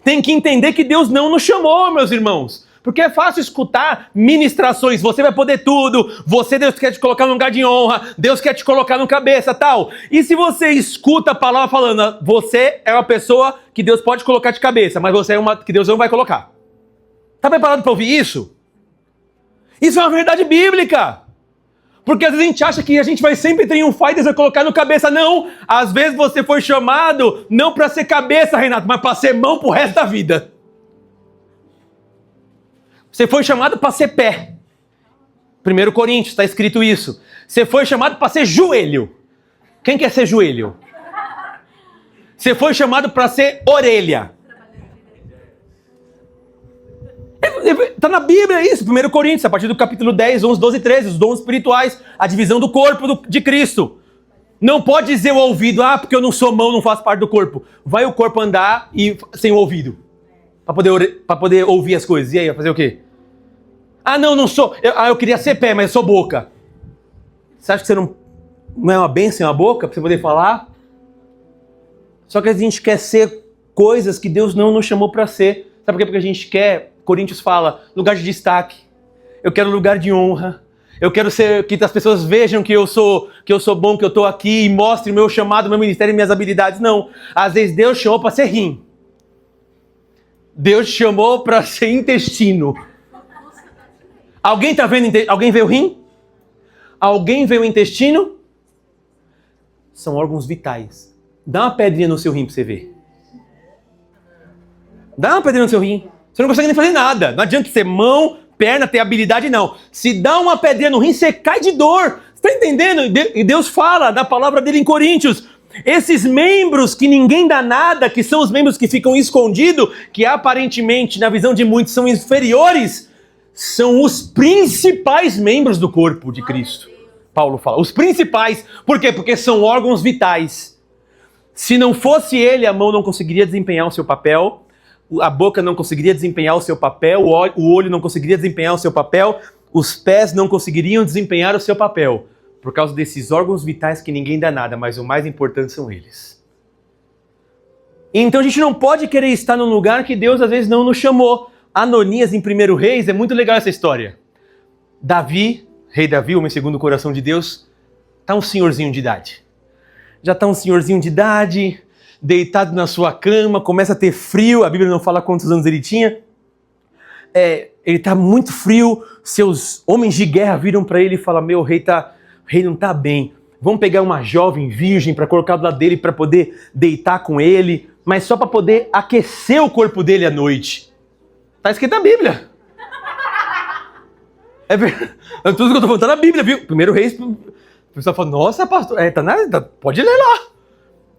Speaker 1: tem que entender que Deus não nos chamou, meus irmãos. Porque é fácil escutar ministrações, você vai poder tudo, Deus quer te colocar num lugar de honra, Deus quer te colocar no cabeça, tal. E se você escuta a palavra falando, você é uma pessoa que Deus pode colocar de cabeça, mas você é uma que Deus não vai colocar. Está preparado para ouvir isso? Isso é uma verdade bíblica. Porque às vezes a gente acha que a gente vai sempre triunfar e Deus vai colocar no cabeça. Não, às vezes você foi chamado não para ser cabeça, Renato, mas para ser mão pro resto da vida. Você foi chamado para ser pé. 1 Coríntios, está escrito isso. Você foi chamado para ser joelho. Quem quer ser joelho? Você foi chamado para ser orelha. Está na Bíblia isso, 1 Coríntios, a partir do capítulo 10, 11, 12 e 13, os dons espirituais, a divisão do corpo de Cristo. Não pode dizer o ouvido, porque eu não sou mão, não faço parte do corpo. Vai o corpo andar sem o ouvido, para poder ouvir as coisas. E aí, vai fazer o quê? Não sou, eu queria ser pé, mas eu sou boca. Você acha que você não é uma bênção, uma boca, para você poder falar? Só que a gente quer ser coisas que Deus não nos chamou para ser. Sabe por quê? Porque a gente quer... Coríntios fala, lugar de destaque. Eu quero lugar de honra. Eu quero que as pessoas vejam que eu sou bom, que eu estou aqui e mostre o meu chamado, meu ministério e minhas habilidades. Não. Às vezes Deus chamou para ser rim. Deus chamou para ser intestino. Alguém está vendo? Alguém vê o rim? Alguém vê o intestino? São órgãos vitais. Dá uma pedrinha no seu rim para você ver. Dá uma pedrinha no seu rim. Você não consegue nem fazer nada. Não adianta ser mão, perna, ter habilidade, não. Se dá uma pedrinha no rim, você cai de dor. Você está entendendo? E Deus fala da palavra dele em Coríntios. Esses membros que ninguém dá nada, que são os membros que ficam escondidos, que aparentemente, na visão de muitos, são inferiores, são os principais membros do corpo de Cristo. Paulo fala. Os principais. Por quê? Porque são órgãos vitais. Se não fosse ele, a mão não conseguiria desempenhar o seu papel. A boca não conseguiria desempenhar o seu papel, o olho não conseguiria desempenhar o seu papel, os pés não conseguiriam desempenhar o seu papel, por causa desses órgãos vitais que ninguém dá nada, mas o mais importante são eles. Então a gente não pode querer estar num lugar que Deus às vezes não nos chamou. Ananias em 1 Reis, é muito legal essa história. Davi, rei Davi, homem segundo o coração de Deus, está um senhorzinho de idade. Já está um senhorzinho de idade, deitado na sua cama, começa a ter frio, a Bíblia não fala quantos anos ele tinha. Ele está muito frio, seus homens de guerra viram para ele e falam, o rei não está bem. Vamos pegar uma jovem virgem para colocar do lado dele para poder deitar com ele, mas só para poder aquecer o corpo dele à noite. Está escrito na Bíblia. É verdade. Tudo que eu estou falando está na Bíblia, viu? Primeiro Reis, o pessoal fala, nossa, pastor, pode ler lá.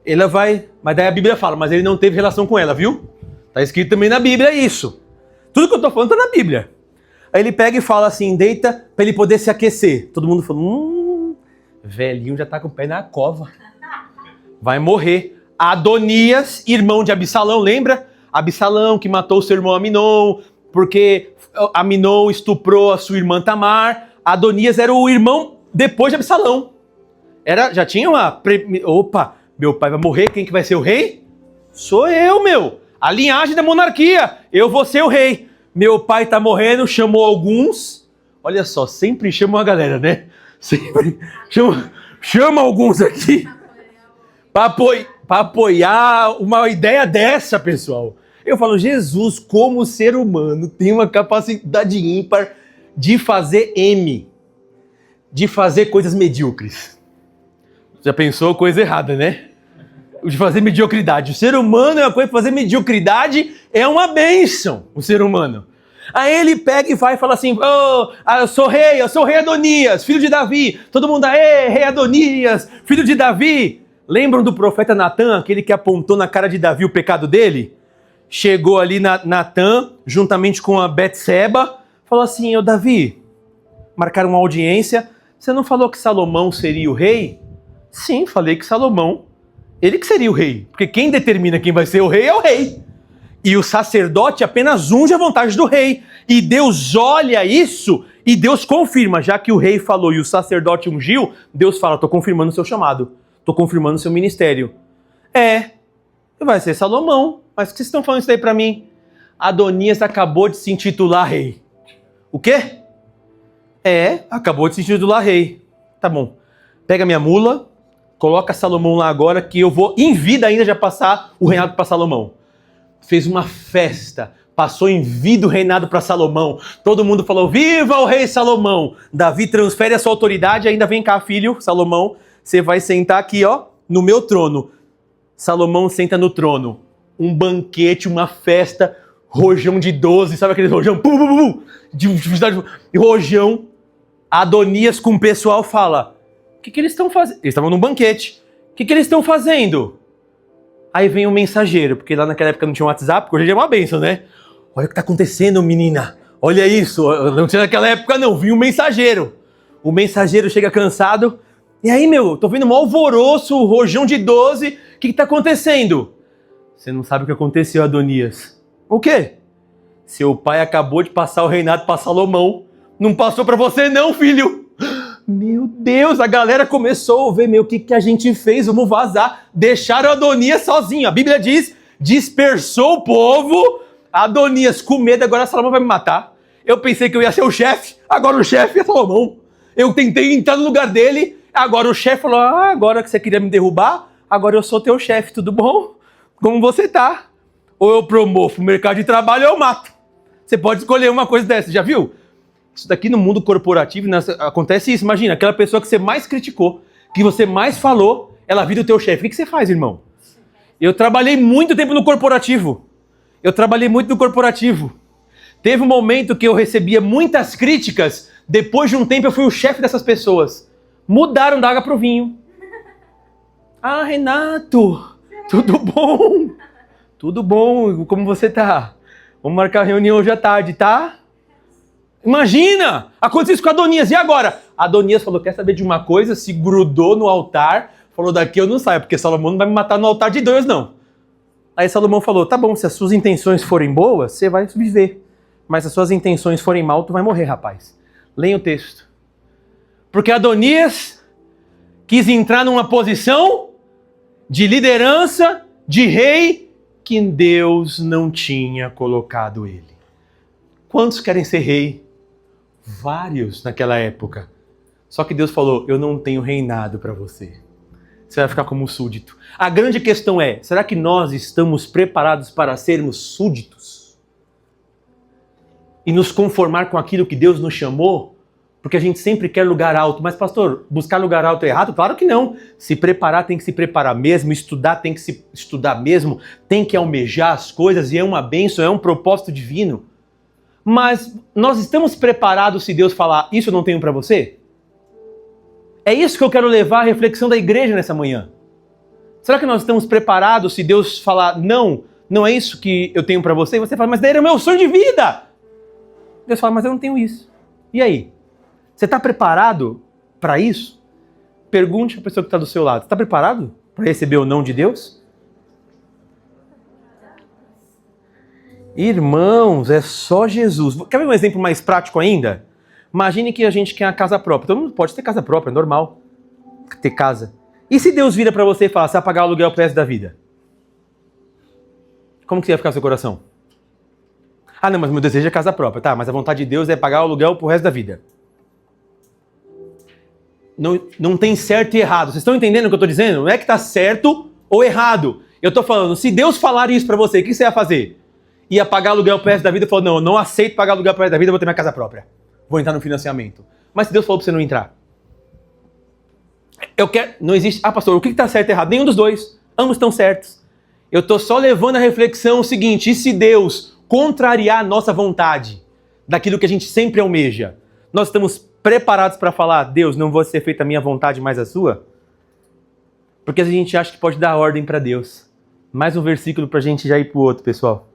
Speaker 1: Ela vai, mas daí a Bíblia fala, mas ele não teve relação com ela, viu? Está escrito também na Bíblia isso. Tudo que eu estou falando está na Bíblia. Aí ele pega e fala assim, deita para ele poder se aquecer. Todo mundo fala, velhinho já está com o pé na cova. Vai morrer. Adonias, irmão de Absalão, lembra? Absalão que matou o seu irmão Aminon, porque Aminon estuprou a sua irmã Tamar. Adonias era o irmão depois de Absalão. Já tinha uma... Opa, meu pai vai morrer, quem que vai ser o rei? Sou eu, meu. A linhagem da monarquia, eu vou ser o rei. Meu pai tá morrendo, chamou alguns. Olha só, sempre chama uma galera, né? Sempre chama alguns aqui para apoiar uma ideia dessa, pessoal. Eu falo, Jesus, como ser humano, tem uma capacidade ímpar de fazer de fazer coisas medíocres. Já pensou coisa errada, né? De fazer mediocridade. O ser humano é uma coisa, fazer mediocridade é uma bênção, o ser humano. Aí ele pega e vai e fala assim, eu sou rei Adonias, filho de Davi. Todo mundo, rei Adonias, filho de Davi. Lembram do profeta Natan, aquele que apontou na cara de Davi o pecado dele? Chegou ali Natan, juntamente com a Betseba, falou assim, Davi, marcaram uma audiência, você não falou que Salomão seria o rei? Sim, falei que Salomão, ele que seria o rei, porque quem determina quem vai ser o rei é o rei. E o sacerdote apenas unge a vontade do rei. E Deus olha isso e Deus confirma, já que o rei falou e o sacerdote ungiu, Deus fala, estou confirmando o seu chamado, estou confirmando o seu ministério. Vai ser Salomão, mas o que vocês estão falando isso daí para mim? Adonias acabou de se intitular rei. O quê? Acabou de se intitular rei. Tá bom, pega minha mula, coloca Salomão lá agora que eu vou em vida ainda já passar o reinado para Salomão. Fez uma festa, passou em vida o reinado para Salomão. Todo mundo falou, viva o rei Salomão. Davi transfere a sua autoridade, ainda vem cá, filho, Salomão, você vai sentar aqui, no meu trono. Salomão senta no trono. Um banquete, uma festa, rojão de 12, sabe aquele rojão? Rojão. Adonias com o pessoal fala, o que eles estão fazendo? Eles estavam num banquete. O que eles estão fazendo? Aí vem o mensageiro, porque lá naquela época não tinha um WhatsApp, porque hoje é uma bênção, né? Olha o que tá acontecendo, menina. Olha isso. Não tinha naquela época, não. Vinha um mensageiro. O mensageiro chega cansado. E aí, tô vendo um alvoroço, rojão de 12. O que tá acontecendo? Você não sabe o que aconteceu, Adonias. O quê? Seu pai acabou de passar o reinado para Salomão. Não passou para você, não, filho. Meu Deus, a galera começou a ver, o que a gente fez? Vamos vazar. Deixaram Adonias sozinho. A Bíblia diz, dispersou o povo. Adonias com medo, agora Salomão vai me matar. Eu pensei que eu ia ser o chefe, agora o chefe é Salomão. Eu tentei entrar no lugar dele, agora o chefe falou, agora que você queria me derrubar, agora eu sou teu chefe, tudo bom? Como você tá? Ou eu promovo o mercado de trabalho ou eu mato. Você pode escolher uma coisa dessa, já viu? Isso daqui no mundo corporativo acontece isso. Imagina, aquela pessoa que você mais criticou, que você mais falou, ela vira o teu chefe. O que você faz, irmão? Eu trabalhei muito tempo no corporativo. Teve um momento que eu recebia muitas críticas, depois de um tempo eu fui o chefe dessas pessoas. Mudaram da água pro vinho. Renato, tudo bom? Tudo bom, como você tá? Vamos marcar a reunião hoje à tarde, tá? Imagina! Aconteceu isso com Adonias. E agora? Adonias falou, quer saber de uma coisa? Se grudou no altar. Falou, daqui eu não saio, porque Salomão não vai me matar no altar de Deus, não. Aí Salomão falou, tá bom, se as suas intenções forem boas, você vai viver. Mas se as suas intenções forem mal, tu vai morrer, rapaz. Leia o texto. Porque Adonias quis entrar numa posição de liderança, de rei, que Deus não tinha colocado ele. Quantos querem ser rei? Vários naquela época. Só que Deus falou, eu não tenho reinado para você. você vai ficar como um súdito. A grande questão é, será que nós estamos preparados para sermos súditos? E nos conformar com aquilo que Deus nos chamou? Porque a gente sempre quer lugar alto. Mas pastor, buscar lugar alto é errado? Claro que não. Se preparar tem que se preparar mesmo, estudar tem que se estudar mesmo, tem que almejar as coisas e é uma bênção, é um propósito divino. Mas nós estamos preparados se Deus falar, isso eu não tenho para você? É isso que eu quero levar à reflexão da igreja nessa manhã. Será que nós estamos preparados se Deus falar, não, não é isso que eu tenho para você? E você fala, mas daí era o meu sonho de vida. Deus fala, mas eu não tenho isso. E aí? Você está preparado para isso? Pergunte à pessoa que está do seu lado. Está preparado para receber o não de Deus? Irmãos, é só Jesus. Quer ver um exemplo mais prático ainda? Imagine que a gente quer uma casa própria. Todo mundo pode ter casa própria, é normal ter casa. E se Deus vira para você e fala, você vai pagar o aluguel pro resto da vida? Como que ia ficar o seu coração? Ah, não, mas meu desejo é casa própria. Tá, mas a vontade de Deus é pagar o aluguel pro resto da vida. Não tem certo e errado. Vocês estão entendendo o que eu estou dizendo? Não é que está certo ou errado. Eu estou falando, se Deus falar isso para você, o que você ia fazer? Ia pagar aluguel pro resto da vida e falou, não, eu não aceito pagar aluguel pro resto da vida, eu vou ter minha casa própria. Vou entrar no financiamento. Mas se Deus falou para você não entrar? Não existe... Ah, pastor, o que está certo e errado? Nenhum dos dois. Ambos estão certos. Eu estou só levando a reflexão o seguinte, e se Deus contrariar a nossa vontade, daquilo que a gente sempre almeja, nós estamos preparados para falar, Deus, não vou ser feita a minha vontade, mais a sua? Porque a gente acha que pode dar ordem para Deus. Mais um versículo para a gente já ir para o outro, pessoal.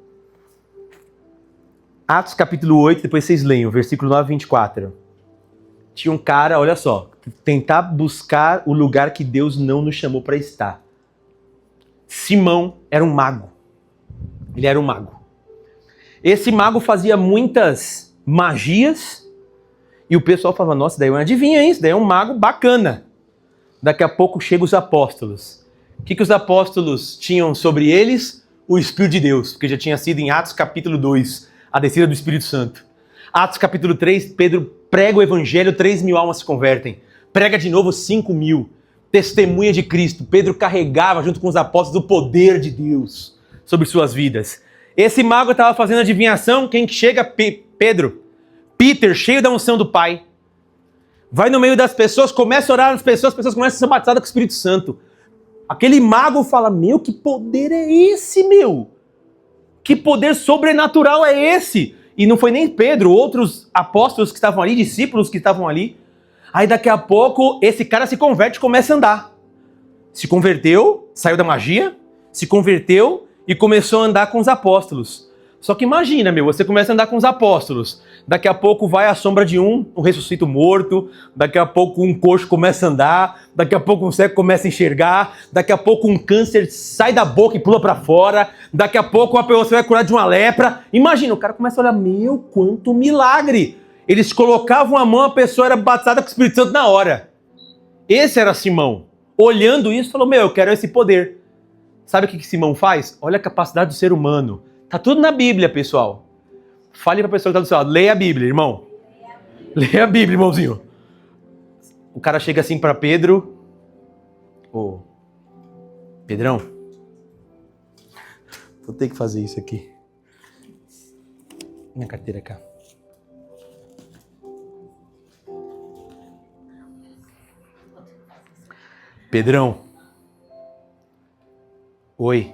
Speaker 1: Atos capítulo 8, depois vocês leiam, versículo 9 e 24. Tinha um cara, olha só, tentar buscar o lugar que Deus não nos chamou para estar. Simão era um mago. Ele era um mago. Esse mago fazia muitas magias e o pessoal falava, nossa, daí é um adivinha, hein? Isso daí é um mago bacana. Daqui a pouco chegam os apóstolos. O que os apóstolos tinham sobre eles? O Espírito de Deus, porque já tinha sido em Atos capítulo 2, a descida do Espírito Santo. Atos capítulo 3, Pedro prega o evangelho, 3.000 almas se convertem. Prega de novo 5.000. Testemunha de Cristo. Pedro carregava junto com os apóstolos o poder de Deus sobre suas vidas. Esse mago estava fazendo adivinhação, quem chega? Pedro. Peter, cheio da unção do Pai. Vai no meio das pessoas, começa a orar nas pessoas, as pessoas começam a ser batizadas com o Espírito Santo. Aquele mago fala, meu, que poder é esse, meu? Que poder sobrenatural é esse? E não foi nem Pedro, outros apóstolos que estavam ali, discípulos que estavam ali. Aí daqui a pouco esse cara se converte e começa a andar. Se converteu, saiu da magia, se converteu e começou a andar com os apóstolos. Só que imagina, meu, você começa a andar com os apóstolos. Daqui a pouco vai a sombra de um ressuscita o morto. Daqui a pouco um coxo começa a andar. Daqui a pouco um cego começa a enxergar. Daqui a pouco um câncer sai da boca e pula pra fora. Daqui a pouco uma pessoa vai curar de uma lepra. Imagina, o cara começa a olhar, meu, quanto milagre. Eles colocavam a mão, a pessoa era batizada com o Espírito Santo na hora. Esse era Simão. Olhando isso, falou, meu, eu quero esse poder. Sabe o que Simão faz? Olha a capacidade do ser humano. Tá tudo na Bíblia, pessoal. Fale pra pessoa que tá do seu lado. Leia a Bíblia, irmão. Leia a Bíblia, irmãozinho. O cara chega assim pra Pedro. Ô, Pedrão. Vou ter que fazer isso aqui. Minha carteira cá. Pedrão. Oi.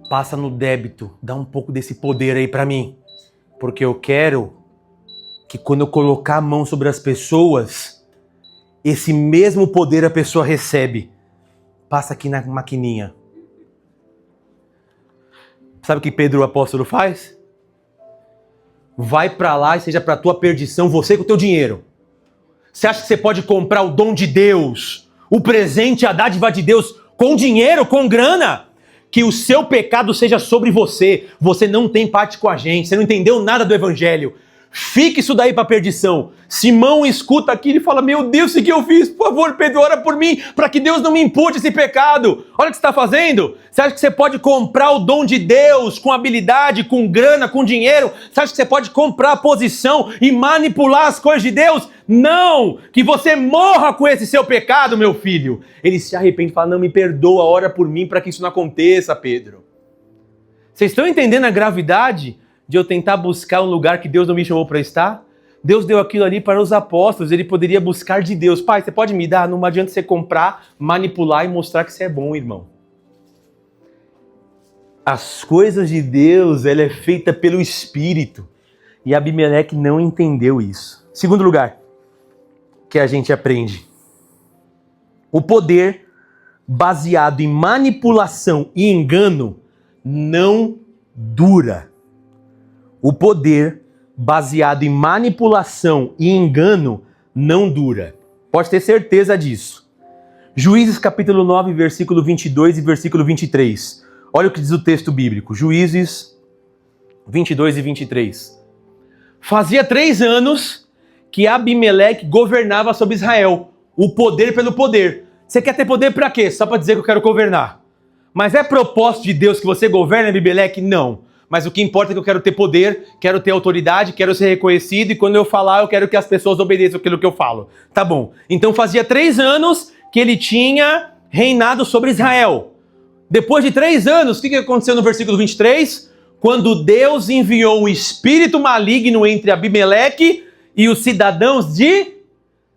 Speaker 1: Passa no débito, dá um pouco desse poder aí pra mim. Porque eu quero que quando eu colocar a mão sobre as pessoas, esse mesmo poder a pessoa recebe. Passa aqui na maquininha. Sabe o que Pedro o apóstolo faz? Vai pra lá e seja pra tua perdição, você com o teu dinheiro. Você acha que você pode comprar o dom de Deus, o presente, a dádiva de Deus, com dinheiro, com grana? Que o seu pecado seja sobre você. Você não tem parte com a gente, você não entendeu nada do evangelho. Fica isso daí para perdição. Simão escuta aquilo e fala, meu Deus, o que eu fiz? Por favor, Pedro, ora por mim, para que Deus não me impute esse pecado. Olha o que você está fazendo. Você acha que você pode comprar o dom de Deus com habilidade, com grana, com dinheiro? Você acha que você pode comprar a posição e manipular as coisas de Deus? Não! Que você morra com esse seu pecado, meu filho. Ele se arrepende e fala, não, me perdoa, ora por mim para que isso não aconteça, Pedro. Vocês estão entendendo a gravidade de eu tentar buscar um lugar que Deus não me chamou para estar? Deus deu aquilo ali para os apóstolos, ele poderia buscar de Deus. Pai, você pode me dar? Não adianta você comprar, manipular e mostrar que você é bom, irmão. As coisas de Deus, ela é feita pelo Espírito. E Abimeleque não entendeu isso. Segundo lugar, que a gente aprende. O poder baseado em manipulação e engano não dura. O poder baseado em manipulação e engano não dura. Pode ter certeza disso. Juízes capítulo 9, versículo 22 e versículo 23. Olha o que diz o texto bíblico. Juízes 22 e 23. Fazia 3 anos que Abimeleque governava sobre Israel. O poder pelo poder. Você quer ter poder para quê? Só para dizer que eu quero governar. Mas é propósito de Deus que você governe, Abimeleque? Não. Mas o que importa é que eu quero ter poder, quero ter autoridade, quero ser reconhecido e quando eu falar eu quero que as pessoas obedeçam aquilo que eu falo. Tá bom. Então fazia 3 anos que ele tinha reinado sobre Israel. Depois de 3 anos, o que aconteceu no versículo 23? Quando Deus enviou um espírito maligno entre Abimeleque e os cidadãos de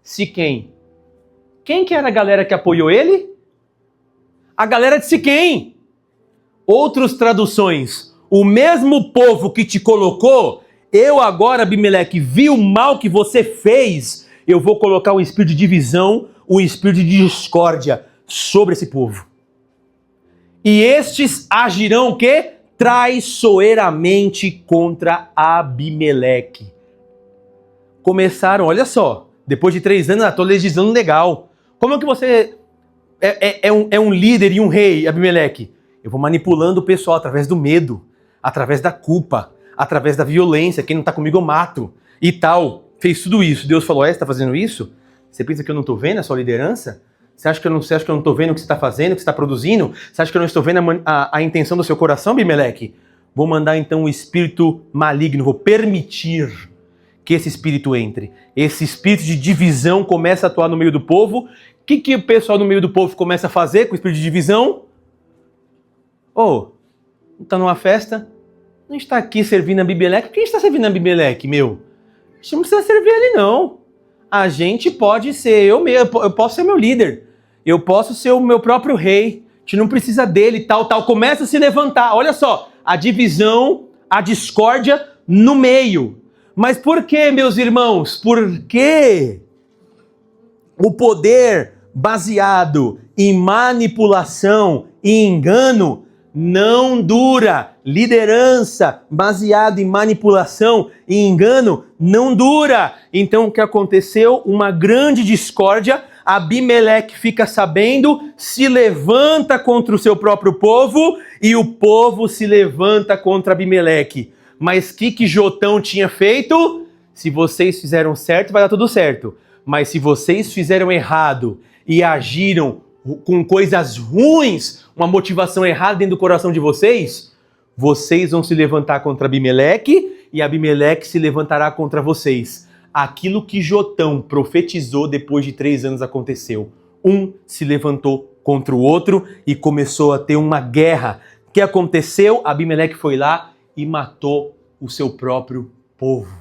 Speaker 1: Siquém. Quem que era a galera que apoiou ele? A galera de Siquém. Outras traduções. O mesmo povo que te colocou, eu agora, Abimeleque, vi o mal que você fez, eu vou colocar um espírito de divisão, um espírito de discórdia sobre esse povo. E estes agirão o quê? Traiçoeiramente contra Abimeleque. Começaram, olha só, depois de 3 anos, estou legislando legal. Como é que você é um líder e um rei, Abimeleque? Eu vou manipulando o pessoal através do medo, através da culpa, através da violência. Quem não está comigo eu mato e tal. Fez tudo isso. Deus falou, você está fazendo isso? Você pensa que eu não estou vendo a sua liderança? Você acha que eu não estou vendo o que você está fazendo, o que você está produzindo? Você acha que eu não estou vendo a intenção do seu coração, Abimeleque? Vou mandar então um espírito maligno, vou permitir que esse espírito entre. Esse espírito de divisão começa a atuar no meio do povo. O que o pessoal no meio do povo começa a fazer com o espírito de divisão? Está numa festa? A gente está aqui servindo a Abimeleque. Por que a gente está servindo a Abimeleque, meu? A gente não precisa servir ele, não. A gente pode ser eu mesmo, eu posso ser meu líder. Eu posso ser o meu próprio rei. A gente não precisa dele, tal. Começa a se levantar. Olha só, a divisão, a discórdia no meio. Mas por que, meus irmãos? Por que o poder baseado em manipulação e engano não dura? Liderança baseada em manipulação e engano não dura. Então o que aconteceu? Uma grande discórdia. Abimeleque fica sabendo, se levanta contra o seu próprio povo e o povo se levanta contra Abimeleque. Mas o que Jotão tinha feito? Se vocês fizeram certo, vai dar tudo certo. Mas se vocês fizeram errado e agiram com coisas ruins, uma motivação errada dentro do coração de vocês, vocês vão se levantar contra Abimeleque e Abimeleque se levantará contra vocês. Aquilo que Jotão profetizou depois de 3 anos aconteceu. Um se levantou contra o outro e começou a ter uma guerra. O que aconteceu? Abimeleque foi lá e matou o seu próprio povo.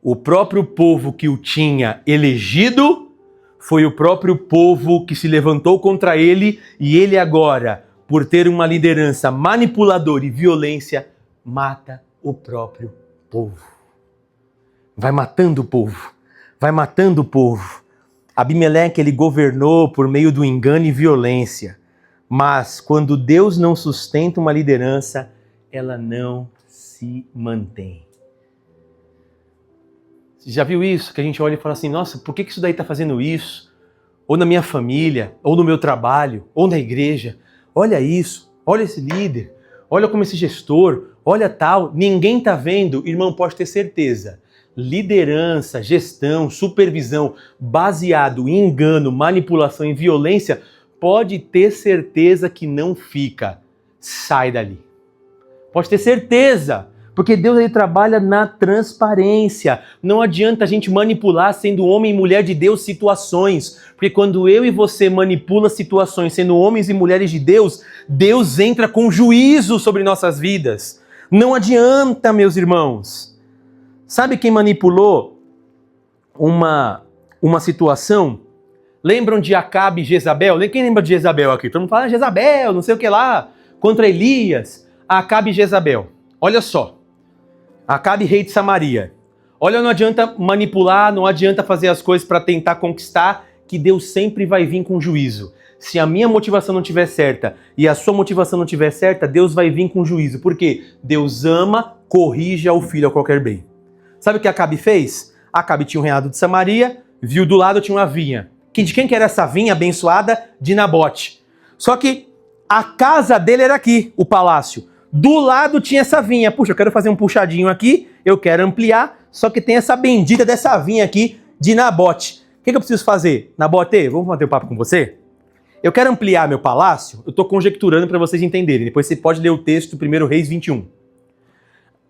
Speaker 1: O próprio povo que o tinha elegido foi o próprio povo que se levantou contra ele e ele agora, por ter uma liderança manipuladora e violência, mata o próprio povo. Vai matando o povo, vai matando o povo. Abimeleque, ele governou por meio do engano e violência, mas quando Deus não sustenta uma liderança, ela não se mantém. Você já viu isso? Que a gente olha e fala assim, nossa, por que isso daí está fazendo isso? Ou na minha família, ou no meu trabalho, ou na igreja. Olha isso, olha esse líder, olha como esse gestor, olha tal, ninguém tá vendo, irmão, pode ter certeza. Liderança, gestão, supervisão baseado em engano, manipulação e violência, pode ter certeza que não fica. Sai dali. Pode ter certeza, porque Deus ele trabalha na transparência. Não adianta a gente manipular sendo homem e mulher de Deus situações, porque quando eu e você manipula situações sendo homens e mulheres de Deus, Deus entra com juízo sobre nossas vidas. Não adianta, meus irmãos. Sabe quem manipulou uma situação? Lembram de Acabe e Jezabel? Quem lembra de Jezabel aqui? Todo mundo fala Jezabel, não sei o que lá, contra Elias. Acabe e Jezabel. Olha só. Acabe, rei de Samaria. Olha, não adianta manipular, não adianta fazer as coisas para tentar conquistar, que Deus sempre vai vir com juízo. Se a minha motivação não estiver certa e a sua motivação não estiver certa, Deus vai vir com juízo. Por quê? Deus ama, corrige ao filho a qualquer bem. Sabe o que Acabe fez? Acabe tinha um reinado de Samaria, viu do lado tinha uma vinha. De quem que era essa vinha abençoada? De Nabote. Só que a casa dele era aqui, o palácio. Do lado tinha essa vinha. Puxa, eu quero fazer um puxadinho aqui, eu quero ampliar, só que tem essa bendita dessa vinha aqui de Nabote. O que eu preciso fazer? Nabote, vamos bater um papo com você? Eu quero ampliar meu palácio, eu estou conjecturando para vocês entenderem. Depois você pode ler o texto do 1 Reis 21.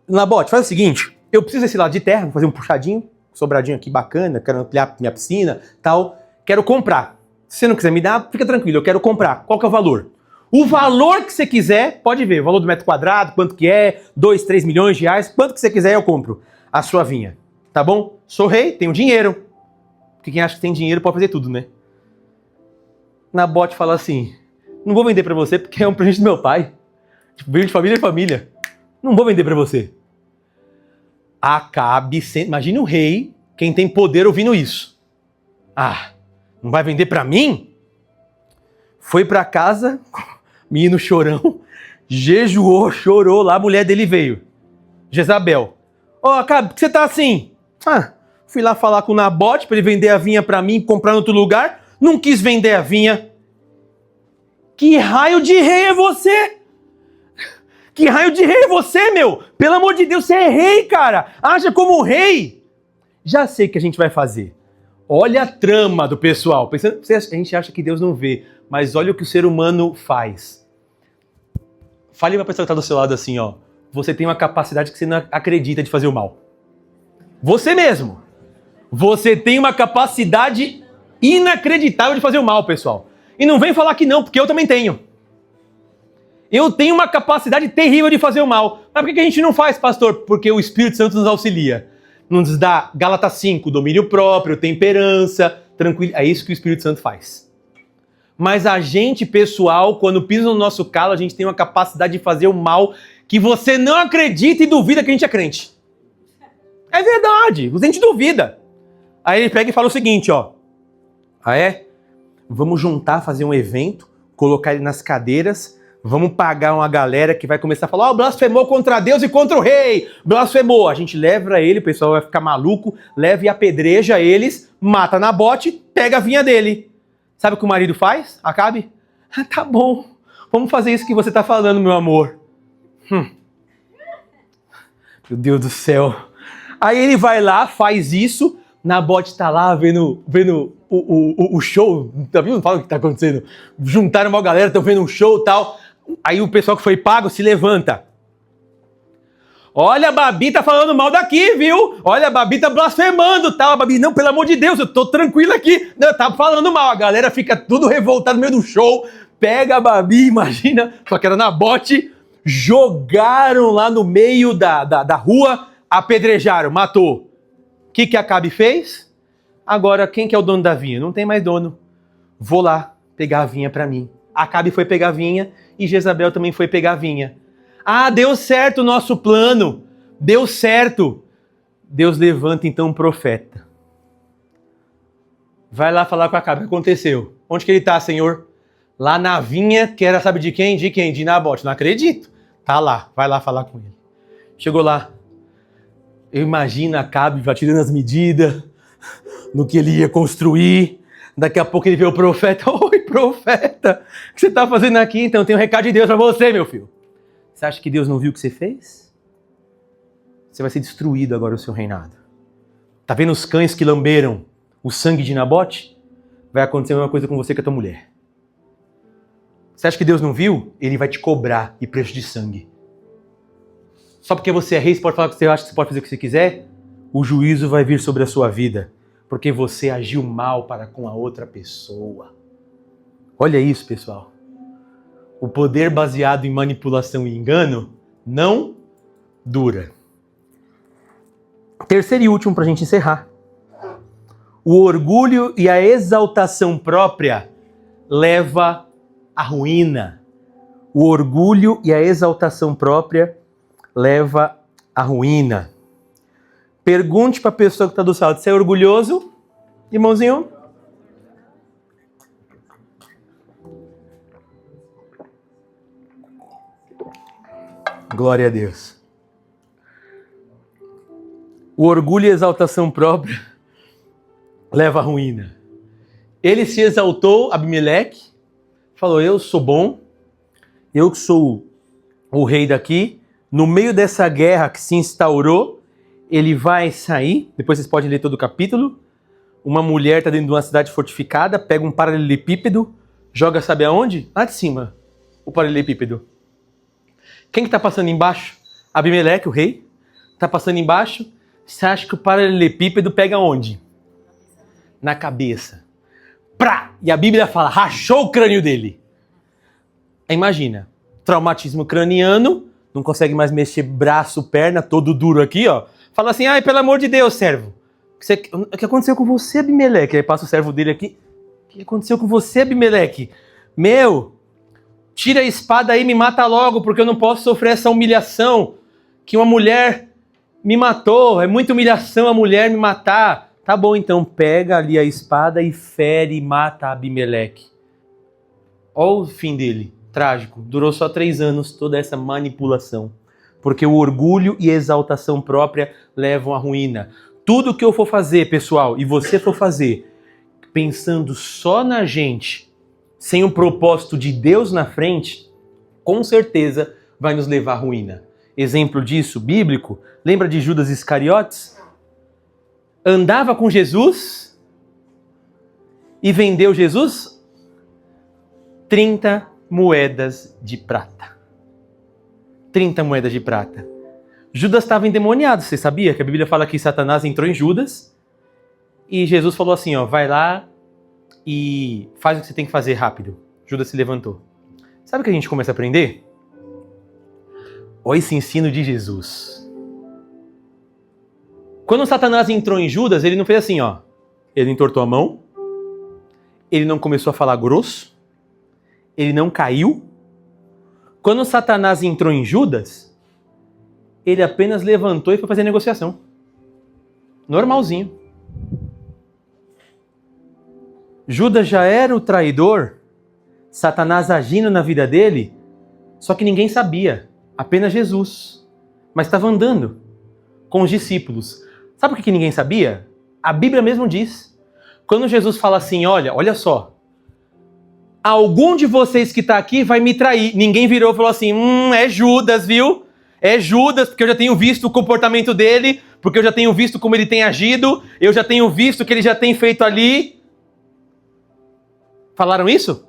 Speaker 1: Nabote, faz o seguinte, eu preciso desse lado de terra, vou fazer um puxadinho, sobradinho aqui bacana, quero ampliar minha piscina, tal. Quero comprar. Se você não quiser me dar, fica tranquilo, eu quero comprar. Qual que é o valor? O valor que você quiser, pode ver, o valor do metro quadrado, quanto que é, 2, 3 milhões de reais, quanto que você quiser eu compro a sua vinha. Tá bom? Sou rei, tenho dinheiro. Porque quem acha que tem dinheiro pode fazer tudo, né? Nabote fala assim, não vou vender pra você porque é um presente do meu pai. Tipo, veio de família em família. Não vou vender pra você. Acabe sendo... Imagine um rei, quem tem poder ouvindo isso. Ah, não vai vender pra mim? Foi pra casa, menino chorão, jejuou, chorou lá, a mulher dele veio. Jezabel. Ó, Acabe, por que você tá assim? Ah, fui lá falar com o Nabote pra ele vender a vinha pra mim, comprar em outro lugar. Não quis vender a vinha. Que raio de rei é você? Que raio de rei é você, meu? Pelo amor de Deus, você é rei, cara. Haja como um rei. Já sei o que a gente vai fazer. Olha a trama do pessoal. A gente acha que Deus não vê, mas olha o que o ser humano faz. Fale pra pessoa que tá do seu lado assim, ó. Você tem uma capacidade que você não acredita de fazer o mal. Você mesmo. Você tem uma capacidade inacreditável de fazer o mal, pessoal. E não vem falar que não, porque eu também tenho. Eu tenho uma capacidade terrível de fazer o mal. Mas por que a gente não faz, pastor? Porque o Espírito Santo nos auxilia. Nos dá Gálatas 5, domínio próprio, temperança, tranquilidade. É isso que o Espírito Santo faz. Mas a gente, pessoal, quando pisa no nosso calo, a gente tem uma capacidade de fazer o mal que você não acredita e duvida que a gente é crente. É verdade, a gente duvida. Aí ele pega e fala o seguinte, ó. Ah, é? Vamos juntar, fazer um evento, colocar ele nas cadeiras, vamos pagar uma galera que vai começar a falar, blasfemou contra Deus e contra o rei, blasfemou. A gente leva ele, o pessoal vai ficar maluco, leva e apedreja eles, mata Nabote, pega a vinha dele. Sabe o que o marido faz? Acabe? Ah, tá bom, vamos fazer isso que você tá falando, meu amor. Meu Deus do céu. Aí ele vai lá, faz isso, Nabote tá lá vendo o show, tá vendo? Fala o que tá acontecendo. Juntaram uma galera, estão vendo um show e tal. Aí o pessoal que foi pago se levanta. Olha, a Babi tá falando mal daqui, viu? Olha, a Babi tá blasfemando, tal. A Babi, não, pelo amor de Deus, eu tô tranquilo aqui. Não, tá falando mal. A galera fica tudo revoltada no meio do show. Pega a Babi, imagina, só que era Nabote. Jogaram lá no meio da rua, apedrejaram, matou. O que Acabe fez? Agora, quem que é o dono da vinha? Não tem mais dono. Vou lá pegar a vinha pra mim. Acabe foi pegar a vinha e Jezabel também foi pegar a vinha. Ah, deu certo o nosso plano. Deu certo. Deus levanta então um profeta. Vai lá falar com Acabe. O que aconteceu? Onde que ele tá, Senhor? Lá na vinha, que era, sabe de quem? De quem? De Nabote. Não acredito. Tá lá. Vai lá falar com ele. Chegou lá. Eu imagino Acabe já tirando as medidas no que ele ia construir. Daqui a pouco ele vê o profeta. Oi, profeta. O que você tá fazendo aqui? Então tem um recado de Deus pra você, meu filho. Você acha que Deus não viu o que você fez? Você vai ser destruído agora o seu reinado. Tá vendo os cães que lamberam o sangue de Nabote? Vai acontecer a mesma coisa com você e com a tua mulher. Você acha que Deus não viu? Ele vai te cobrar e preço de sangue. Só porque você é rei, você pode falar que você acha que você pode fazer o que você quiser? O juízo vai vir sobre a sua vida, porque você agiu mal para com a outra pessoa. Olha isso, pessoal. O poder baseado em manipulação e engano não dura. Terceiro e último para a gente encerrar. O orgulho e a exaltação própria leva à ruína. O orgulho e a exaltação própria leva à ruína. Pergunte para a pessoa que está do seu lado, você é orgulhoso, irmãozinho? Glória a Deus. O orgulho e a exaltação própria leva à ruína. Ele se exaltou, Abimeleque, falou, eu sou bom, eu que sou o rei daqui. No meio dessa guerra que se instaurou, ele vai sair, depois vocês podem ler todo o capítulo, uma mulher está dentro de uma cidade fortificada, pega um paralelepípedo, joga sabe aonde? Lá de cima, o paralelepípedo. Quem que está passando embaixo? Abimeleque, o rei, está passando embaixo. Você acha que o paralelepípedo pega onde? Na cabeça. Prá! E a Bíblia fala, rachou o crânio dele. Imagina, traumatismo craniano, não consegue mais mexer braço, perna, todo duro aqui, ó. Fala assim, ai, pelo amor de Deus, servo. O que aconteceu com você, Abimeleque? Aí passa o servo dele aqui. O que aconteceu com você, Abimeleque? Meu, tira a espada aí e me mata logo, porque eu não posso sofrer essa humilhação que uma mulher me matou. É muita humilhação a mulher me matar. Tá bom, então pega ali a espada e fere e mata Abimeleque. Olha o fim dele, trágico. Durou só 3 anos toda essa manipulação. Porque o orgulho e a exaltação própria levam à ruína. Tudo que eu for fazer, pessoal, e você for fazer, pensando só na gente, sem o propósito de Deus na frente, com certeza vai nos levar à ruína. Exemplo disso, bíblico, lembra de Judas Iscariotes? Andava com Jesus e vendeu Jesus 30 moedas de prata. 30 moedas de prata. Judas estava endemoniado, você sabia? Que a Bíblia fala que Satanás entrou em Judas e Jesus falou assim, ó, vai lá e faz o que você tem que fazer rápido. Judas se levantou. Sabe o que a gente começa a aprender? Olha esse ensino de Jesus. Quando Satanás entrou em Judas, ele não fez assim, ó. Ele entortou a mão, ele não começou a falar grosso, ele não caiu. Quando Satanás entrou em Judas, ele apenas levantou e foi fazer negociação. Normalzinho. Judas já era o traidor, Satanás agindo na vida dele, só que ninguém sabia, apenas Jesus. Mas estava andando com os discípulos. Sabe o que ninguém sabia? A Bíblia mesmo diz. Quando Jesus fala assim, olha só, algum de vocês que está aqui vai me trair. Ninguém virou e falou assim, é Judas, viu? É Judas, porque eu já tenho visto o comportamento dele, porque eu já tenho visto como ele tem agido, eu já tenho visto o que ele já tem feito ali. Falaram isso?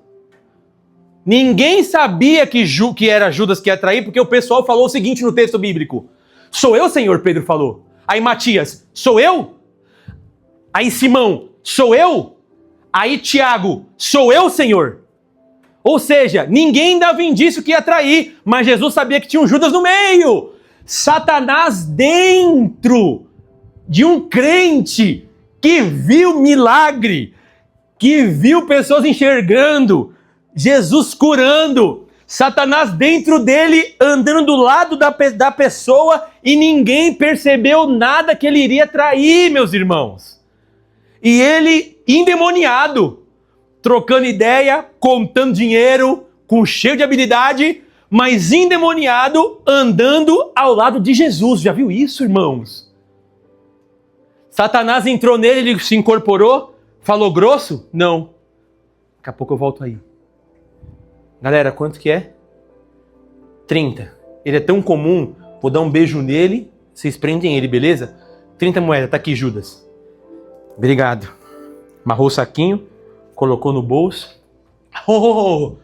Speaker 1: Ninguém sabia que era Judas que ia trair, porque o pessoal falou o seguinte no texto bíblico. Sou eu, Senhor, Pedro falou. Aí Matias, sou eu? Aí Simão, sou eu? Aí Tiago, sou eu, Senhor? Ou seja, ninguém dava indício que ia trair, mas Jesus sabia que tinha um Judas no meio. Satanás dentro de um crente que viu milagre, que viu pessoas enxergando, Jesus curando, Satanás dentro dele andando do lado da pessoa e ninguém percebeu nada que ele iria trair, meus irmãos. E ele endemoniado, trocando ideia, contando dinheiro, cheio de habilidade, mas endemoniado, andando ao lado de Jesus. Já viu isso, irmãos? Satanás entrou nele, ele se incorporou, falou grosso? Não. Daqui a pouco eu volto aí. Galera, quanto que é? 30. Ele é tão comum, vou dar um beijo nele, vocês prendem ele, beleza? 30 moedas, tá aqui, Judas. Obrigado. Amarrou o saquinho, colocou no bolso. Oh,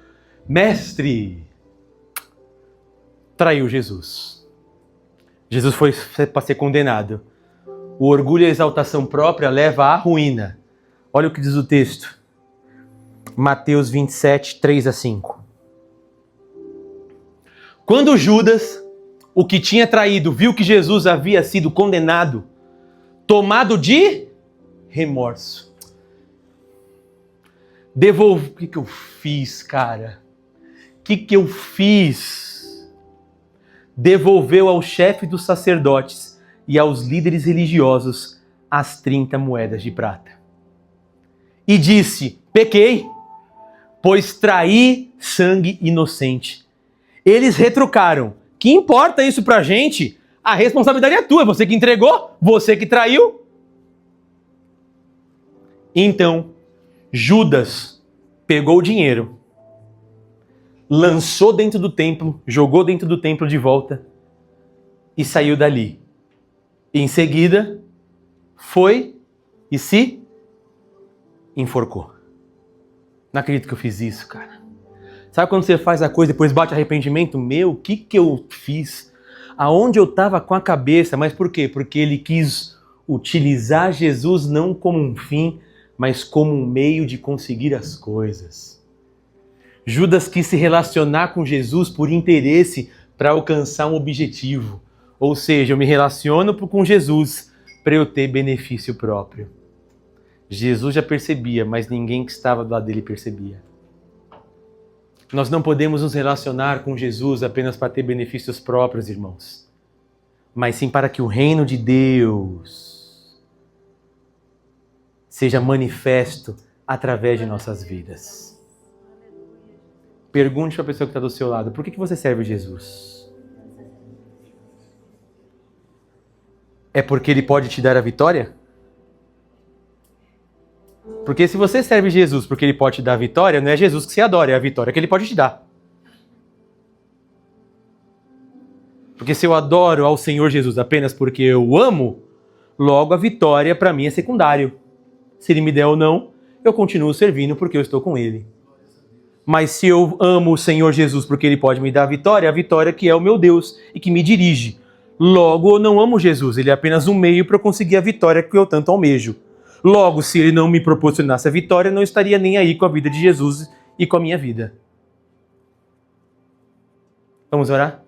Speaker 1: mestre! Traiu Jesus. Jesus foi para ser condenado. O orgulho e a exaltação própria leva à ruína. Olha o que diz o texto. Mateus 27, 3-5. Quando Judas, o que tinha traído, viu que Jesus havia sido condenado, tomado de remorso. O que eu fiz, cara? O que eu fiz? Devolveu ao chefe dos sacerdotes e aos líderes religiosos as 30 moedas de prata. E disse, pequei, pois traí sangue inocente. Eles retrucaram, que importa isso pra gente? A responsabilidade é tua, você que entregou, você que traiu. Então, Judas pegou o dinheiro, lançou dentro do templo, jogou dentro do templo de volta e saiu dali. Em seguida, foi e se enforcou. Não acredito que eu fiz isso, cara. Sabe quando você faz a coisa e depois bate arrependimento? Meu, o que eu fiz? Aonde eu estava com a cabeça? Mas por quê? Porque ele quis utilizar Jesus não como um fim, mas como um meio de conseguir as coisas. Judas quis se relacionar com Jesus por interesse para alcançar um objetivo. Ou seja, eu me relaciono com Jesus para eu ter benefício próprio. Jesus já percebia, mas ninguém que estava do lado dele percebia. Nós não podemos nos relacionar com Jesus apenas para ter benefícios próprios, irmãos, mas sim para que o reino de Deus seja manifesto através de nossas vidas. Pergunte para a pessoa que está do seu lado, por que você serve Jesus? É porque ele pode te dar a vitória? Porque se você serve Jesus porque ele pode te dar a vitória, não é Jesus que você adora, é a vitória que ele pode te dar. Porque se eu adoro ao Senhor Jesus apenas porque eu o amo, logo a vitória para mim é secundário. Se ele me der ou não, eu continuo servindo porque eu estou com ele. Mas se eu amo o Senhor Jesus porque ele pode me dar a vitória que é o meu Deus e que me dirige. Logo, eu não amo Jesus, ele é apenas um meio para eu conseguir a vitória que eu tanto almejo. Logo, se ele não me proporcionasse a vitória, eu não estaria nem aí com a vida de Jesus e com a minha vida. Vamos orar?